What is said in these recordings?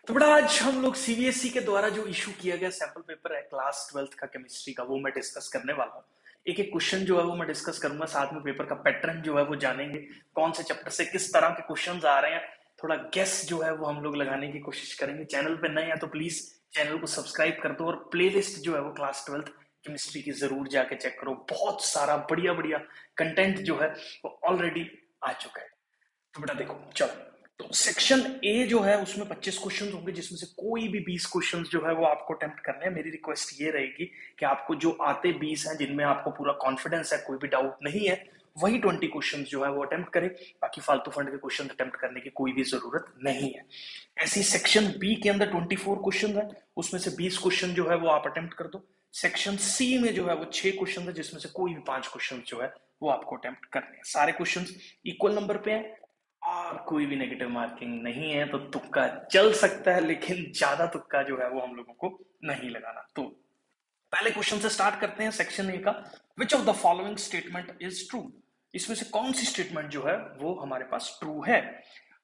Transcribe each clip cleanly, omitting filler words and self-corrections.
तो बड़ा आज हम लोग सीबीएसई के द्वारा जो इशू किया गया सैंपल पेपर है क्लास 12th का केमिस्ट्री का, वो मैं डिस्कस करने वाला हूँ। एक एक क्वेश्चन जो है वो मैं डिस्कस करूंगा, साथ में पेपर का पैटर्न जो है वो जानेंगे, कौन से चैप्टर से किस तरह के क्वेश्चंस आ रहे हैं, थोड़ा गेस जो है वो हम लोग लगाने की कोशिश करेंगे। चैनल पे नए हैं तो प्लीज चैनल को सब्सक्राइब कर दो, और प्लेलिस्ट जो है वो क्लास 12th केमिस्ट्री की जरूर जाके चेक करो। बहुत सारा बढ़िया बढ़िया कंटेंट जो है वो ऑलरेडी आ चुका है। तो बेटा देखो, चलो, तो सेक्शन ए जो है उसमें 25 क्वेश्चन होंगे, जिसमें से कोई भी 20 क्वेश्चन जो है वो आपको अटेम्प्ट करने हैं। मेरी रिक्वेस्ट ये रहेगी कि आपको जो आते 20 हैं, जिनमें आपको पूरा कॉन्फिडेंस है, कोई भी डाउट नहीं है, वही 20 क्वेश्चन जो है वो अटेम्प्ट करें। बाकी फालतू फंड के क्वेश्चन अटेम्प्ट करने की कोई भी जरूरत नहीं है। ऐसी सेक्शन बी के अंदर 24 क्वेश्चन है, उसमें से 20 क्वेश्चन जो है वो आप अटेम्प्ट कर दो। सेक्शन सी में जो है वो 6 क्वेश्चन है, जिसमें से कोई भी 5 क्वेश्चन जो है वो आपको अटेम्प्ट करने हैं। सारे क्वेश्चन इक्वल नंबर पे हैं और कोई भी नेगेटिव मार्किंग नहीं है, तो तुक्का चल सकता है, लेकिन ज्यादा तुक्का जो है वो हम लोगों को नहीं लगाना। तो पहले क्वेश्चन से स्टार्ट करते हैं सेक्शन ए का। विच of the following statement is true? इसमें से कौन सी स्टेटमेंट जो है वो हमारे पास ट्रू है?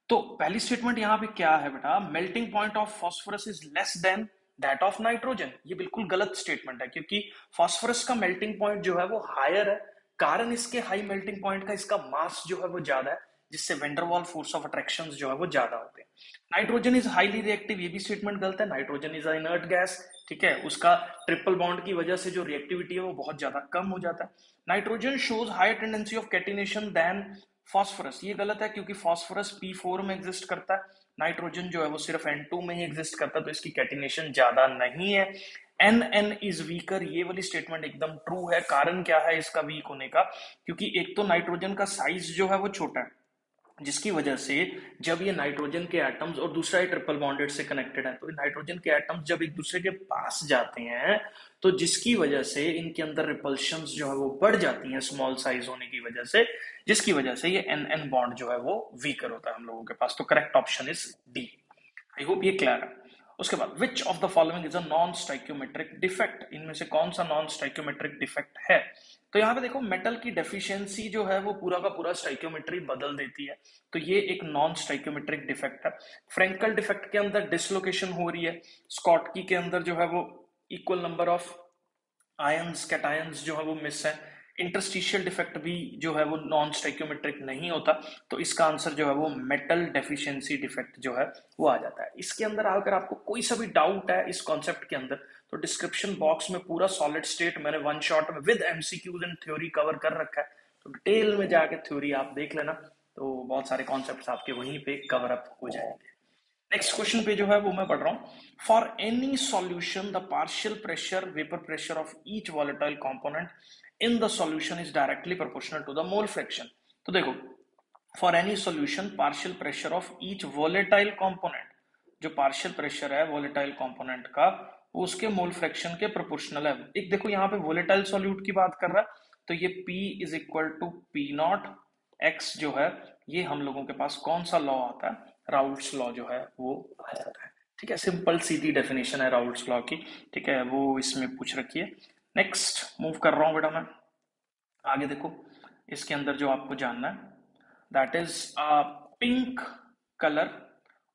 तो पहली स्टेटमेंट यहां पे क्या है बेटा, melting point of phosphorus is less than that of nitrogen. ये बिल्कुल गलत स्टेटमेंट है, क्योंकि फॉस्फोरस का मेल्टिंग पॉइंट जो है वो हायर है। कारण इसके हाई मेल्टिंग पॉइंट का, इसका मास जो है वो ज्यादा है, जिससे वेंडरवॉल फोर्स ऑफ अट्रैक्शन जो है वो ज्यादा होते हैं। नाइट्रोजन इज हाईली रिएक्टिव, ये भी स्टेटमेंट गलत है। नाइट्रोजन इज इनर्ट गैस, ठीक है, उसका ट्रिपल बॉन्ड की वजह से जो रिएक्टिविटी है वो बहुत ज्यादा कम हो जाता है। Nitrogen shows higher tendency of catenation than phosphorus, ये गलत है, क्योंकि फॉस्फोरस P4 में एग्जिस्ट करता है, नाइट्रोजन जो है वो सिर्फ N2 में ही एग्जिस्ट करता है, तो इसकी कैटिनेशन ज्यादा नहीं है। NN इज वीकर, ये वाली स्टेटमेंट एकदम ट्रू है। कारण क्या है इसका वीक होने का? क्योंकि एक तो नाइट्रोजन का साइज जो है वो छोटा है, जिसकी वजह से जब ये नाइट्रोजन के एटम्स, और दूसरा ये ट्रिपल बॉन्डेड से कनेक्टेड है, तो नाइट्रोजन के एटम्स जब एक दूसरे के पास जाते हैं, तो जिसकी वजह से इनके अंदर रिपल्शंस जो है वो बढ़ जाती हैं स्मॉल साइज होने की वजह से, जिसकी वजह से ये एन एन बॉन्ड जो है वो वीकर होता है हम लोगों के पास। तो correct option is D. I hope ये क्लियर है। उसके बाद विच of the following is a non stoichiometric defect? इनमें से कौन सा नॉन स्टाइक्योमेट्रिक डिफेक्ट है? तो यहाँ पे देखो, मेटल की डेफिशिएंसी जो है वो पूरा का पूरा स्टाइक्योमेट्री बदल देती है, तो ये एक नॉन स्टाइक्योमेट्रिक डिफेक्ट है। फ्रेंकल डिफेक्ट के अंदर डिसलोकेशन हो रही है। स्कॉटकी के अंदर जो है वो equal number of ions cations जो है वो मिस है। इंटरस्टिशियल डिफेक्ट भी जो है वो नॉन स्टैइक्योमेट्रिक नहीं होता, तो इसका आंसर जो है वो मेटल डेफिशिएंसी डिफेक्ट जो है वो आ जाता है। इसके अंदर अगर आपको कोई सा भी डाउट है इस कॉन्सेप्ट के अंदर, तो डिस्क्रिप्शन बॉक्स में पूरा सॉलिड स्टेट मैंने वन शॉट में with MCQs and theory cover कर रखा है, तो डिटेल में जाके थ्योरी आप देख लेना, तो बहुत सारे कॉन्सेप्ट आपके वहीं पे कवर अप हो जाएंगे। नेक्स्ट क्वेश्चन पे जो है वो मैं पढ़ रहा हूं। For any solution the partial pressure vapour pressure of each volatile component in the solution is directly proportional to the mole fraction. तो देखो, for any solution partial pressure of each volatile component, जो partial pressure है volatile component का, वो उसके mole fraction के proportional है। एक देखो यहाँ पे वॉलेटाइल सॉल्यूट की बात कर रहा है, तो ये P is equal to P naught X जो है, ये हम लोगों के पास कौन सा लॉ आता है? राउल्ट्स लॉ जो है वो आ जाता है। ठीक है, सिंपल सीधी डेफिनेशन है राउल्ट्स लॉ की। ठीक है, वो इसमें पूछ रखी है। नेक्स्ट मूव कर रहा हूं बेटा मैं आगे। देखो, इसके अंदर जो आपको जानना है, that is pink colour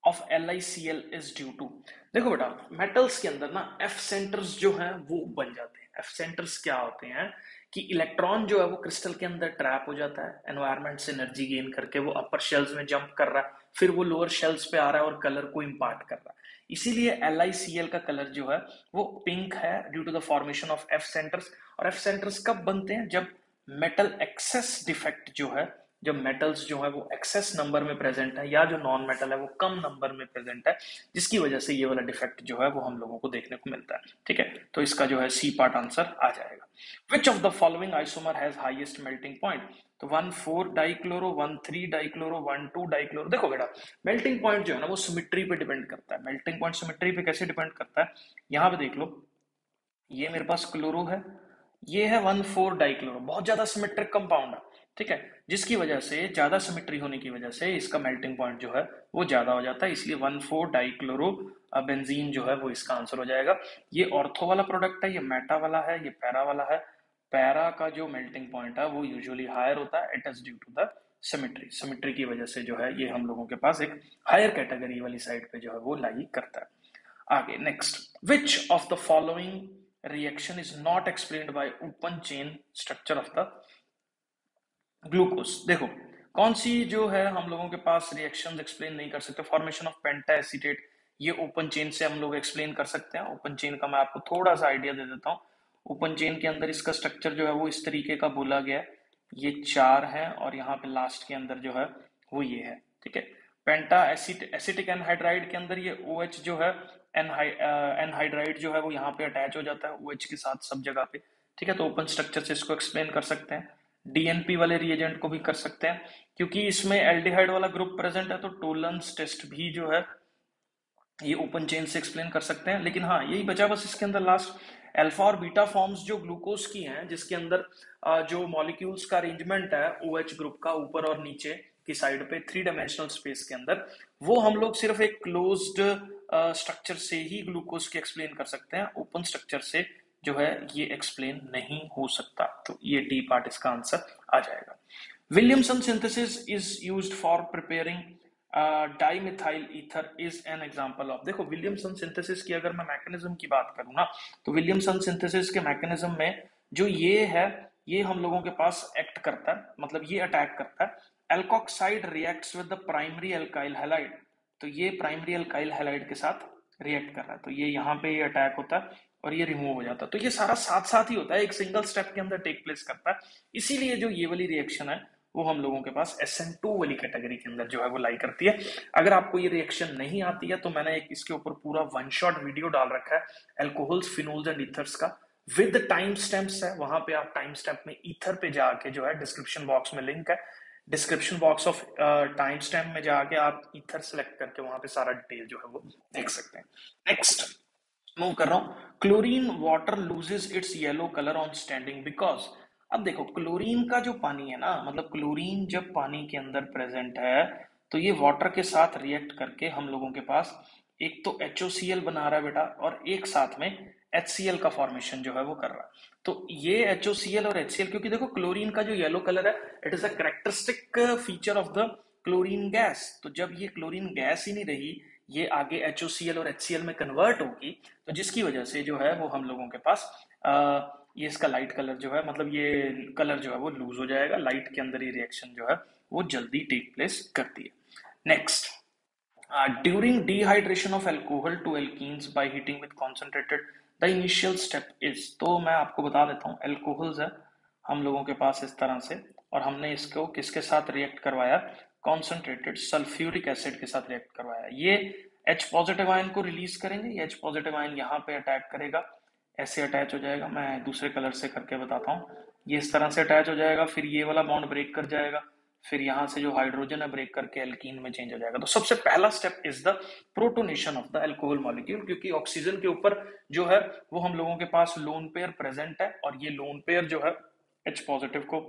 of LiCl is due to. देखो बेटा, मेटल्स के अंदर ना एफ सेंटर्स जो हैं वो बन जाते हैं। एफ सेंटर्स क्या होते हैं कि इलेक्ट्रॉन जो है वो क्रिस्टल के अंदर ट्रैप हो जाता है, एनवायरनमेंट से एनर्जी गेन करके वो अपर शेल्स में जंप कर रहा है, फिर वो लोअर शेल्स पे आ रहा है और कलर को इम्पार्ट कर रहा है। इसीलिए LiCl का कलर जो है वो पिंक है, due to the formation of F centres. और एफ सेंटर्स कब बनते हैं? जब मेटल एक्सेस डिफेक्ट जो है, जब मेटल्स जो है वो एक्सेस नंबर में प्रेजेंट है, या जो नॉन मेटल है वो कम नंबर में प्रेजेंट है, जिसकी वजह से ये वाला डिफेक्ट जो है वो हम लोगों को देखने को मिलता है। ठीक है, तो इसका जो है सी पार्ट आंसर आ जाएगा। विच of the following isomer has highest melting point? तो 1,4 डाइक्लोरो, 1,3 डाइक्लोरो, 1,2 डाइक्लोरो। देखो बेटा, मेल्टिंग पॉइंट जो है ना वो सिमिट्री पे डिपेंड करता है। मेल्टिंग पॉइंट सिमिट्री पे कैसे डिपेंड करता है? यहाँ पे देख लो, ये मेरे पास क्लोरो है, ये है 1,4 डाइक्लोरो, बहुत ज्यादा सिमेट्रिक कंपाउंड है। ठीक है, जिसकी वजह से ज्यादा सिमेट्री होने की वजह से इसका मेल्टिंग पॉइंट जो है वो ज्यादा हो जाता है, इसलिए 1,4 डाइक्लोरो बेंजीन जो है वो इसका आंसर हो जाएगा। ये ऑर्थो वाला प्रोडक्ट है, ये मेटा वाला है, ये पैरा वाला है। पैरा का जो मेल्टिंग पॉइंट है वो यूजुअली हायर होता है, it is due to the symmetry की वजह से जो है ये हम लोगों के पास एक हायर कैटेगरी वाली साइड पे जो है वो लाई करता है। आगे next, which of the following reaction is not explained bye open chain structure of the glucose. देखो कौन सी जो है हम लोगों के पास रिएक्शंस एक्सप्लेन नहीं कर सकते। फॉर्मेशन ऑफ पेंटा एसीटेट, ये ओपन चेन से हम लोग एक्सप्लेन कर सकते हैं। ओपन चेन का मैं आपको थोड़ा सा आइडिया दे देता हूँ। ओपन चेन के अंदर इसका स्ट्रक्चर जो है वो इस तरीके का बोला गया है, ये 4 है और यहाँ पे लास्ट के अंदर जो है वो ये है, ठीक है। पेंटा एसिटिक एनहाइड्राइड के अंदर ये OH जो है एनहाइड्राइड जो है वो यहाँ पे अटैच हो जाता है OH के साथ सब जगह पे, ठीक है। तो ओपन स्ट्रक्चर से इसको एक्सप्लेन कर सकते हैं। डीएनपी वाले रिएजेंट को भी कर सकते हैं, क्योंकि इसमें एल्डिहाइड वाला ग्रुप प्रेजेंट है तो टोलन्स टेस्ट भी जो है ये ओपन चेन से एक्सप्लेन कर सकते हैं। लेकिन हाँ यही बचा बस इसके अंदर लास्ट, अल्फा और बीटा फॉर्म्स जो ग्लूकोज की हैं, जिसके अंदर जो मॉलिक्यूल्स का अरेंजमेंट है OH ग्रुप का ऊपर और नीचे की साइड पे 3 डायमेंशनल स्पेस के अंदर, वो हम लोग सिर्फ एक क्लोज्ड स्ट्रक्चर से ही ग्लूकोज की एक्सप्लेन कर सकते हैं। ओपन स्ट्रक्चर से जो है ये एक्सप्लेन नहीं हो सकता। तो ये डी पार्ट इसका आंसर आ जाएगा। Williamson synthesis is used for preparing dimethyl ether is an example of. देखो विलियमसन सिंथेसिस की अगर मैं मैकेनिज्म की बात करूं ना, तो विलियमसन सिंथेसिस के मैकेनिज्म में जो ये है, ये हम लोगों के पास एक्ट करता है, मतलब ये अटैक करता है। Alkoxide reacts with the primary alkyl halide, तो ये प्राइमरी एल्काइल हैलाइड के साथ रिएक्ट कर रहा है, तो ये यहाँ पे ये अटैक होता है और ये रिमूव हो जाता है। तो ये सारा साथ साथ ही होता है, एक सिंगल स्टेप के अंदर टेक प्लेस करता है। इसीलिए जो ये वाली रिएक्शन है वो हम लोगों के पास SN2 वाली कैटेगरी के अंदर जो है वो लाई करती है। अगर आपको ये रिएक्शन नहीं आती है तो मैंने एक इसके ऊपर पूरा 1 शॉट वीडियो डाल रखा है अल्कोहल्स, फिनोल्स एंड ईथर्स का, विद टाइम स्टैम्प्स है। वहां पे आप टाइम स्टैम्प में ईथर पे जाके जो है, डिस्क्रिप्शन बॉक्स में लिंक है, description box of time stamp में जाके आप ईथर सेलेक्ट करके वहां पे सारा डिटेल जो है वो देख सकते हैं। नेक्स्ट मूव कर रहा हूं, chlorine water loses it's yellow colour on standing because. अब देखो क्लोरीन का जो पानी है ना, मतलब क्लोरीन जब पानी के अंदर प्रेजेंट है तो ये वाटर के साथ रिएक्ट करके हम लोगों के पास एक तो HOCl बना रहा है बेटा, और एक साथ में HCl का फॉर्मेशन जो है वो कर रहा है। तो ये HOCl और HCl, क्योंकि देखो क्लोरीन का जो येलो कलर है it is a characteristic feature of the chlorine gas. तो जब ये क्लोरीन गैस ही नहीं रही, ये आगे HOCl और HCl में कन्वर्ट होगी, तो जिसकी वजह से जो है वो हम लोगों के पास ये इसका लाइट कलर जो है, मतलब ये कलर जो है वो लूज हो जाएगा। लाइट के अंदर ये रिएक्शन जो है वो जल्दी टेक प्लेस करती है। Next, during dehydration of alcohol to alkenes by heating with concentrated the initial step is. तो मैं आपको बता देता हूँ, एल्कोहल्स है हम लोगों के पास इस तरह से, और हमने इसको किसके साथ रिएक्ट करवाया, कॉन्सेंट्रेटेड सल्फ्यूरिक एसिड के साथ रिएक्ट करवाया। ये H पॉजिटिव आयन को रिलीज करेंगे, ये H पॉजिटिव आयन यहाँ पे अटैक करेगा, ऐसे अटैच हो जाएगा। मैं दूसरे कलर से करके बताता हूँ, ये इस तरह से अटैच हो जाएगा, फिर ये वाला बॉन्ड ब्रेक कर जाएगा, फिर यहाँ से जो हाइड्रोजन है ब्रेक करके एल्कीन में चेंज हो जाएगा। तो सबसे पहला step is the protonation of the alcohol molecule, क्योंकि ऑक्सीजन के ऊपर जो है वो हम लोगों के पास लोन पेयर प्रेजेंट है, और ये लोन पेयर जो है H पॉजिटिव को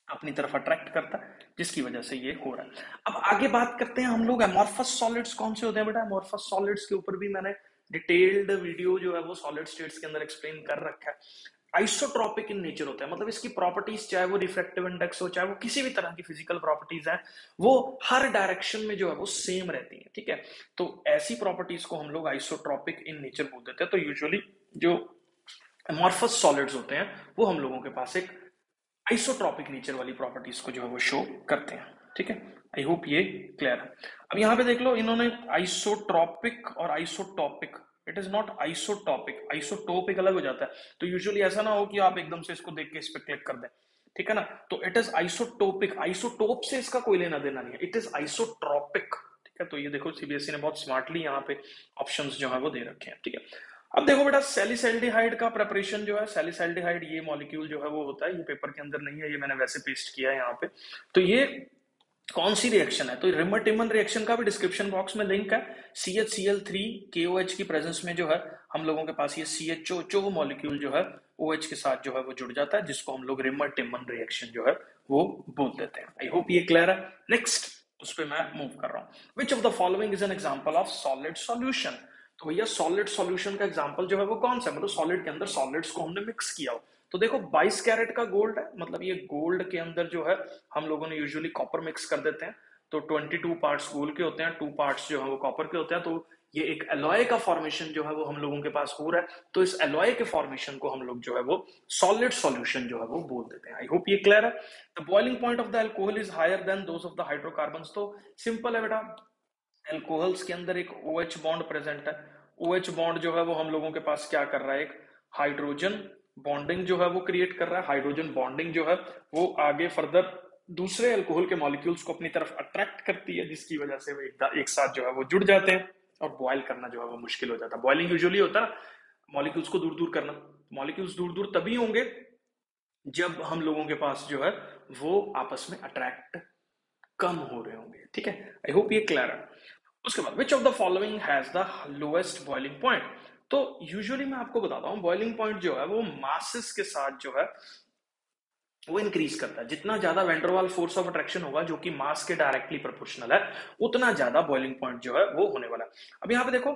अपनी तरफ अट्रैक्ट करता है, जिसकी वजह से ये हो रहा है। अब आगे बात करते हैं हम लोग, एमॉर्फस सॉलिड्स कौन से होते हैं बेटा। एमॉर्फस सॉलिड्स के ऊपर भी मैंने डिटेल्ड वीडियो जो है वो सॉलिड स्टेट्स के अंदर एक्सप्लेन कर रखा है। आइसोट्रॉपिक इन नेचर होता है, मतलब इसकी प्रॉपर्टीज, चाहे वो रिफ्रैक्टिव इंडेक्स हो, चाहे वो किसी भी तरह की फिजिकल प्रॉपर्टीज है, वो हर डायरेक्शन में जो है वो सेम रहती है, ठीक है। तो ऐसी प्रॉपर्टीज को हम लोग आइसोट्रॉपिक इन नेचर बोल देते हैं। तो यूजुअली जो एमॉर्फस सॉलिड्स होते हैं वो हम लोगों के पास एक आइसोट्रॉपिक नेचर वाली प्रॉपर्टीज को जो है वो शो करते हैं, ठीक है। आई होप ये क्लियर है। अब यहाँ पे देख लो, इन्होंने आइसोट्रॉपिक और isotopic, it is not isotopic, isotopic अलग हो जाता है। तो यूजुअली ऐसा ना हो कि आप एकदम से इसको देख के इस पे क्लिक कर दें, ठीक है ना। तो इट इज आइसोटोपिक, आइसोटोप से इसका कोई लेना देना नहीं है, इट इज आइसोट्रॉपिक, ठीक है। तो ये देखो सीबीएसई ने बहुत स्मार्टली यहाँ पे ऑप्शंस जो है वो दे रखे हैं, ठीक है। अब देखो बेटा, सैलिसैल्डिहाइड का प्रिपरेशन जो है, सैलिसैल्डिहाइड ये मॉलिक्यूल जो है वो होता है, ये पेपर के अंदर नहीं है, ये मैंने वैसे पेस्ट किया है यहाँ पे। तो ये कौन सी रिएक्शन है, तो रिमर-टिमन रिएक्शन का भी डिस्क्रिप्शन बॉक्स में लिंक है। CHCl3 KOH की प्रेजेंस में जो है हम लोगों के पास ये CHO मॉलिक्यूल जो है OH के साथ जो है वो जुड़ जाता है, जिसको हम लोग रिमर-टिमन रिएक्शन जो है वो बोल देते हैं। आई होप ये क्लियर है। नेक्स्ट उस पर मैं मूव कर रहा हूँ, विच of the following is an example of solid solution. तो भैया सॉलिड सॉल्यूशन का एग्जांपल जो है वो कौन सा है, मतलब सॉलिड के अंदर सॉलिड्स को हमने मिक्स किया हो, तो तो देखो 22 कैरेट का गोल्ड है, मतलब ये गोल्ड के अंदर जो है हम लोगों ने यूजुअली कॉपर मिक्स कर देते हैं, तो 22 पार्ट्स गोल्ड के होते हैं, 2 पार्ट्स जो है वो कॉपर के होते हैं, तो ये एक एलॉय का फॉर्मेशन जो है वो हम लोगों के पास हो रहा है। तो इस एलॉय के फॉर्मेशन को हम लोग जो है वो सॉलिड सॉल्यूशन जो है वो बोल देते हैं। आई होप ये क्लियर है। The boiling point of the alcohol is higher than those of the hydrocarbons. तो सिंपल है बेटा, एल्कोहल्स के अंदर एक OH बॉन्ड प्रेजेंट है। OH बॉन्ड जो है वो हम लोगों के पास क्या कर रहा है, एक हाइड्रोजन बॉन्डिंग जो है वो क्रिएट कर रहा है। हाइड्रोजन बॉन्डिंग जो है वो आगे फर्दर दूसरे अल्कोहल के मॉलिक्यूल्स को अपनी तरफ अट्रैक्ट करती है, जिसकी वजह से वो एक साथ जो है वो जुड़ जाते हैं और बॉयल करना जो है वो मुश्किल हो जाता है। बॉइलिंग यूजुअली होता है ना मॉलिक्यूल्स को दूर दूर करना। मॉलिक्यूल्स दूर दूर तभी होंगे जब हम लोगों के पास जो है वो आपस में अट्रैक्ट कम हो रहे होंगे। ठीक है, आई होप ये क्लियर है। उसके बाद विच of the following has the lowest boiling point. तो यूजुअली मैं आपको बताता हूं बॉइलिंग पॉइंट जो है वो मासेस के साथ जो है वो इंक्रीज करता है। जितना ज्यादा वेंडरवाल फोर्स ऑफ अट्रैक्शन होगा जो कि मास के डायरेक्टली प्रोपोर्शनल है, उतना ज्यादा बॉइलिंग पॉइंट जो है वो होने वाला है। अब यहाँ पे देखो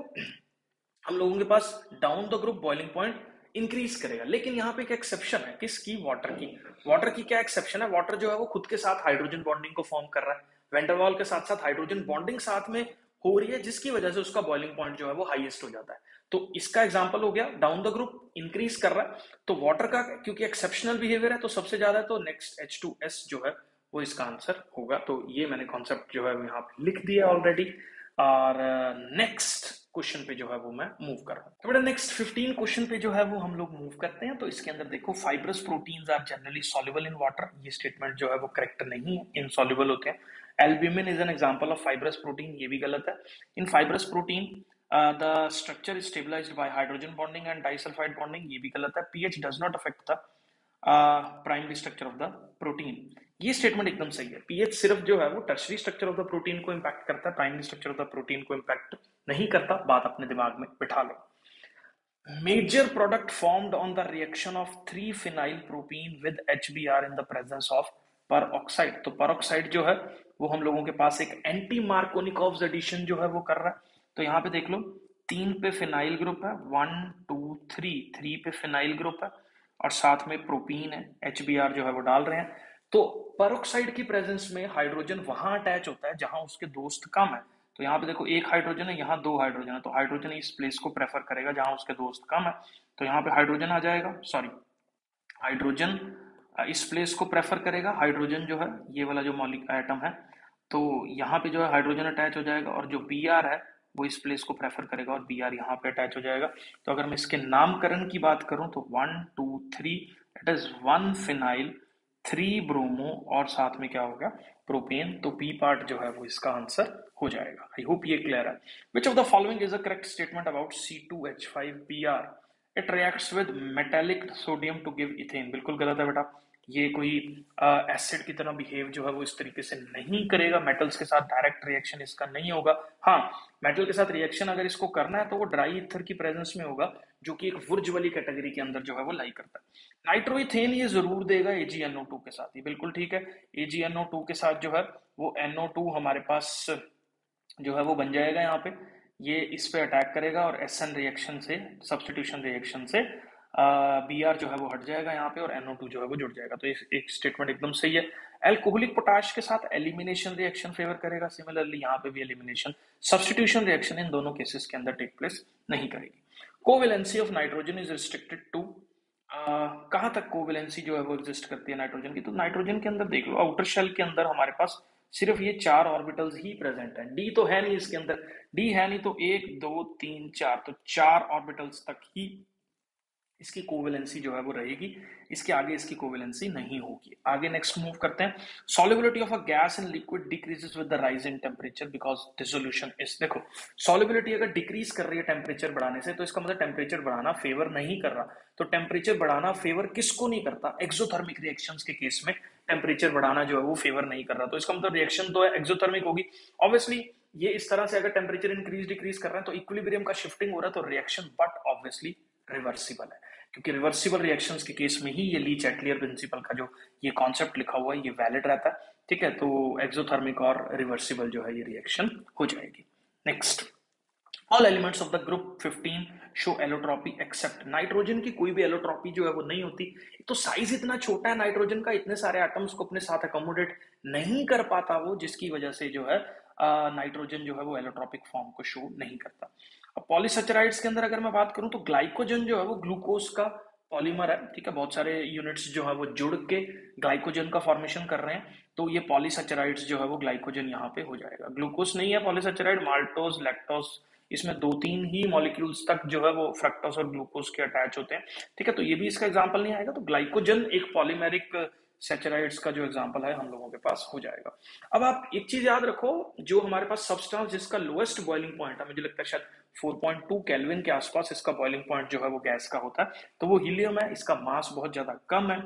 हम लोगों के पास down the group boiling point increase करेगा, लेकिन यहाँ पे एक एक्सेप्शन है। किसकी? वाटर की। वाटर की क्या एक्सेप्शन है? वाटर जो है वो खुद के साथ हाइड्रोजन बॉन्डिंग को फॉर्म कर रहा है, वेंडरवाल के साथ साथ हाइड्रोजन बॉन्डिंग साथ में हो रही है, जिसकी वजह से उसका बॉइलिंग पॉइंट जो है वो हाईएस्ट हो जाता है। तो इसका एग्जांपल हो गया डाउन द ग्रुप इंक्रीज कर रहा है। तो वाटर का क्योंकि एक्सेप्शनल बिहेवियर है तो सबसे ज्यादा है, तो नेक्स्ट H2S जो है वो इसका आंसर होगा। तो ये मैंने कॉन्सेप्ट जो है यहाँ पे लिख दिया ऑलरेडी। और नेक्स्ट क्वेश्चन पे जो है वो मैं मूव कर रहा हूँ। तो बेटा नेक्स्ट 15 क्वेश्चन पे जो है वो हम लोग मूव करते हैं। तो इसके अंदर देखो fibrous proteins are generally soluble in water, ये स्टेटमेंट जो है वो करेक्ट नहीं है, इनसॉल्युबल होते हैं। Albumin is an example of fibrous protein, ये भी गलत है। In fibrous protein the structure is stabilised by hydrogen bonding and disulphide bonding, ये भी गलत है। PH does not affect the primary structure of the protein, ये स्टेटमेंट एकदम सही है। पीएच सिर्फ जो है वो tertiary structure of the protein को इंपैक्ट करता है, primary structure of the protein को इंपैक्ट नहीं करता। बात अपने दिमाग में बिठा लो। Major product formed on the reaction of 3-phenyl propene with HBr in the presence of peroxide. तो परऑक्साइड जो है वो हम लोगों के पास एक एंटी मार्कोनिकॉव्स एडिशन जो है वो कर रहा है। तो यहाँ पे देख लो 3 पे फिनाइल ग्रुप है, 1 2 3 पे फिनाइल ग्रुप है और साथ में प्रोपीन है, HBr जो है वो डाल रहे हैं। तो परऑक्साइड की प्रेजेंस में हाइड्रोजन वहां अटैच होता है जहां उसके दोस्त कम है। तो यहाँ पे देखो एक हाइड्रोजन है, यहाँ 2 हाइड्रोजन है, तो हाइड्रोजन इस प्लेस को प्रेफर करेगा जहां उसके दोस्त कम है। तो यहाँ पे हाइड्रोजन आ जाएगा, सॉरी हाइड्रोजन इस प्लेस को प्रेफर करेगा। हाइड्रोजन जो है ये वाला जो मॉलिक्यूल एटम है, तो यहाँ पे जो है हाइड्रोजन अटैच हो जाएगा और जो Br है वो इस प्लेस को प्रेफर करेगा और Br यहाँ पे अटैच हो जाएगा। तो अगर मैं इसके नामकरण की बात करूं तो 1 2 3 इट इज 1 फिनाइल 3 ब्रोमो और साथ में क्या होगा प्रोपेन। तो बी पार्ट जो है वो इसका आंसर हो जाएगा। आई होप ये क्लियर है। Which of the following is a correct statement about C2H5Br, it reacts with metallic sodium to give ethane, बिल्कुल गलत है बेटा। ये कोई एसिड की तरह बिहेव जो है वो इस तरीके से नहीं करेगा, मेटल्स के साथ डायरेक्ट रिएक्शन इसका नहीं होगा। हाँ, मेटल के साथ रिएक्शन अगर इसको करना है तो वो ड्राई ईथर की प्रेजेंस में होगा, जो कि एक वुर्ज वाली कैटेगरी के अंदर जो है वो लाई करता है। नाइट्रोइथेन ये जरूर देगा AgNO2 के साथ, ये बिल्कुल ठीक है। AgNO2 के साथ जो है वो NO2 हमारे पास जो है वो बन जाएगा। यहाँ पे ये इस पे अटैक करेगा और SN रिएक्शन से, सब्स्टिट्यूशन रिएक्शन से Br जो है वो हट जाएगा यहाँ पे और NO2 जो है वो जुड़ जाएगा। तो एक स्टेटमेंट एकदम सही है। एल्कोहलिक पोटाश के साथ एलिमिनेशन रिएक्शन फेवर करेगा, सिमिलरली यहाँ पे भी एलिमिनेशन, सब्स्टिट्यूशन रिएक्शन इन दोनों केसेस के अंदर टेक प्लेस नहीं करेगी। Covalency of nitrogen is restricted to, कहाँ तक कोवेलेंसी जो है वो एग्जिस्ट करती है नाइट्रोजन की? तो नाइट्रोजन के अंदर देख लो आउटर शेल के अंदर हमारे पास सिर्फ ये 4 ऑर्बिटल्स ही प्रेजेंट हैं। डी तो है नहीं इसके अंदर, डी है नहीं, तो 1 2 3 4, तो 4 ऑर्बिटल्स तक ही इसकी कोवेलेंसी जो है वो रहेगी, इसके आगे इसकी कोवेलेंसी नहीं होगी। आगे नेक्स्ट मूव करते हैं। Solubility of a gas in liquid decreases with the rise in temperature because dissolution is, देखो सॉल्युबिलिटी अगर डिक्रीज कर रही है टेम्परेचर बढ़ाने से, तो इसका मतलब टेम्परेचर बढ़ाना फेवर नहीं कर रहा। तो टेम्परेचर बढ़ाना फेवर किसको नहीं करता? एक्सोथर्मिक रिएक्शंस के केस में टेम्परेचर बढ़ाना जो है वो फेवर नहीं कर रहा। तो इसका मतलब रिएक्शन तो है एक्सोथर्मिक होगी ऑब्वियसली। ये इस तरह से अगर टेम्परेचर इंक्रीज डिक्रीज कर रहे हैं तो इक्विलिब्रियम का शिफ्टिंग हो रहा है, तो रिएक्शन बट ऑब्वियसली रिवर्सिबल है, क्योंकि रिवर्सिबल रिएक्शंस के केस में ही ये ली चैटलियर प्रिंसिपल का जो ये कॉन्सेप्ट लिखा हुआ है ये वैलिड रहता है। ठीक है, तो एक्सोथर्मिक और रिवर्सिबल जो है ये रिएक्शन हो जाएगी। Next all elements of the group 15 show allotropy except nitrogen की कोई भी एलोट्रॉपी जो है वो नहीं होती। तो साइज इतना छोटा है नाइट्रोजन का, इतने सारे एटम्स को अपने साथ अकोमोडेट नहीं कर पाता वो, जिसकी वजह से जो है नाइट्रोजन जो है वो एलोट्रॉपिक फॉर्म को शो नहीं करता। अब पॉलीसेचराइड्स के अंदर अगर मैं बात करूं तो ग्लाइकोजन जो है वो ग्लूकोज का पॉलीमर है, ठीक है, बहुत सारे यूनिट्स जो है वो जुड़ के ग्लाइकोजन का फॉर्मेशन कर रहे हैं, तो ये पॉलीसेचराइड्स जो है वो ग्लाइकोजन यहाँ पे हो जाएगा। ग्लूकोज नहीं है पॉलीसेचराइड, माल्टोज, लैक्टोज, इसमें दो तीन ही मॉलिक्यूल्स तक जो है वो फ्रक्टोज और ग्लूकोज के अटैच होते हैं, ठीक है, तो ये भी इसका एग्जांपल नहीं आएगा। तो ग्लाइकोजन एक पॉलीमेरिक सेचराइड्स का जो एग्जांपल है हम लोगों के पास हो जाएगा। अब आप एक चीज याद रखो, जो हमारे पास सब्सटेंस जिसका लोएस्ट बॉइलिंग पॉइंट है, मुझे लगता है शायद 4.2 केल्विन के आसपास इसका बॉइलिंग पॉइंट जो है वो गैस का होता है, तो वो हीलियम है। इसका मास बहुत ज्यादा कम है,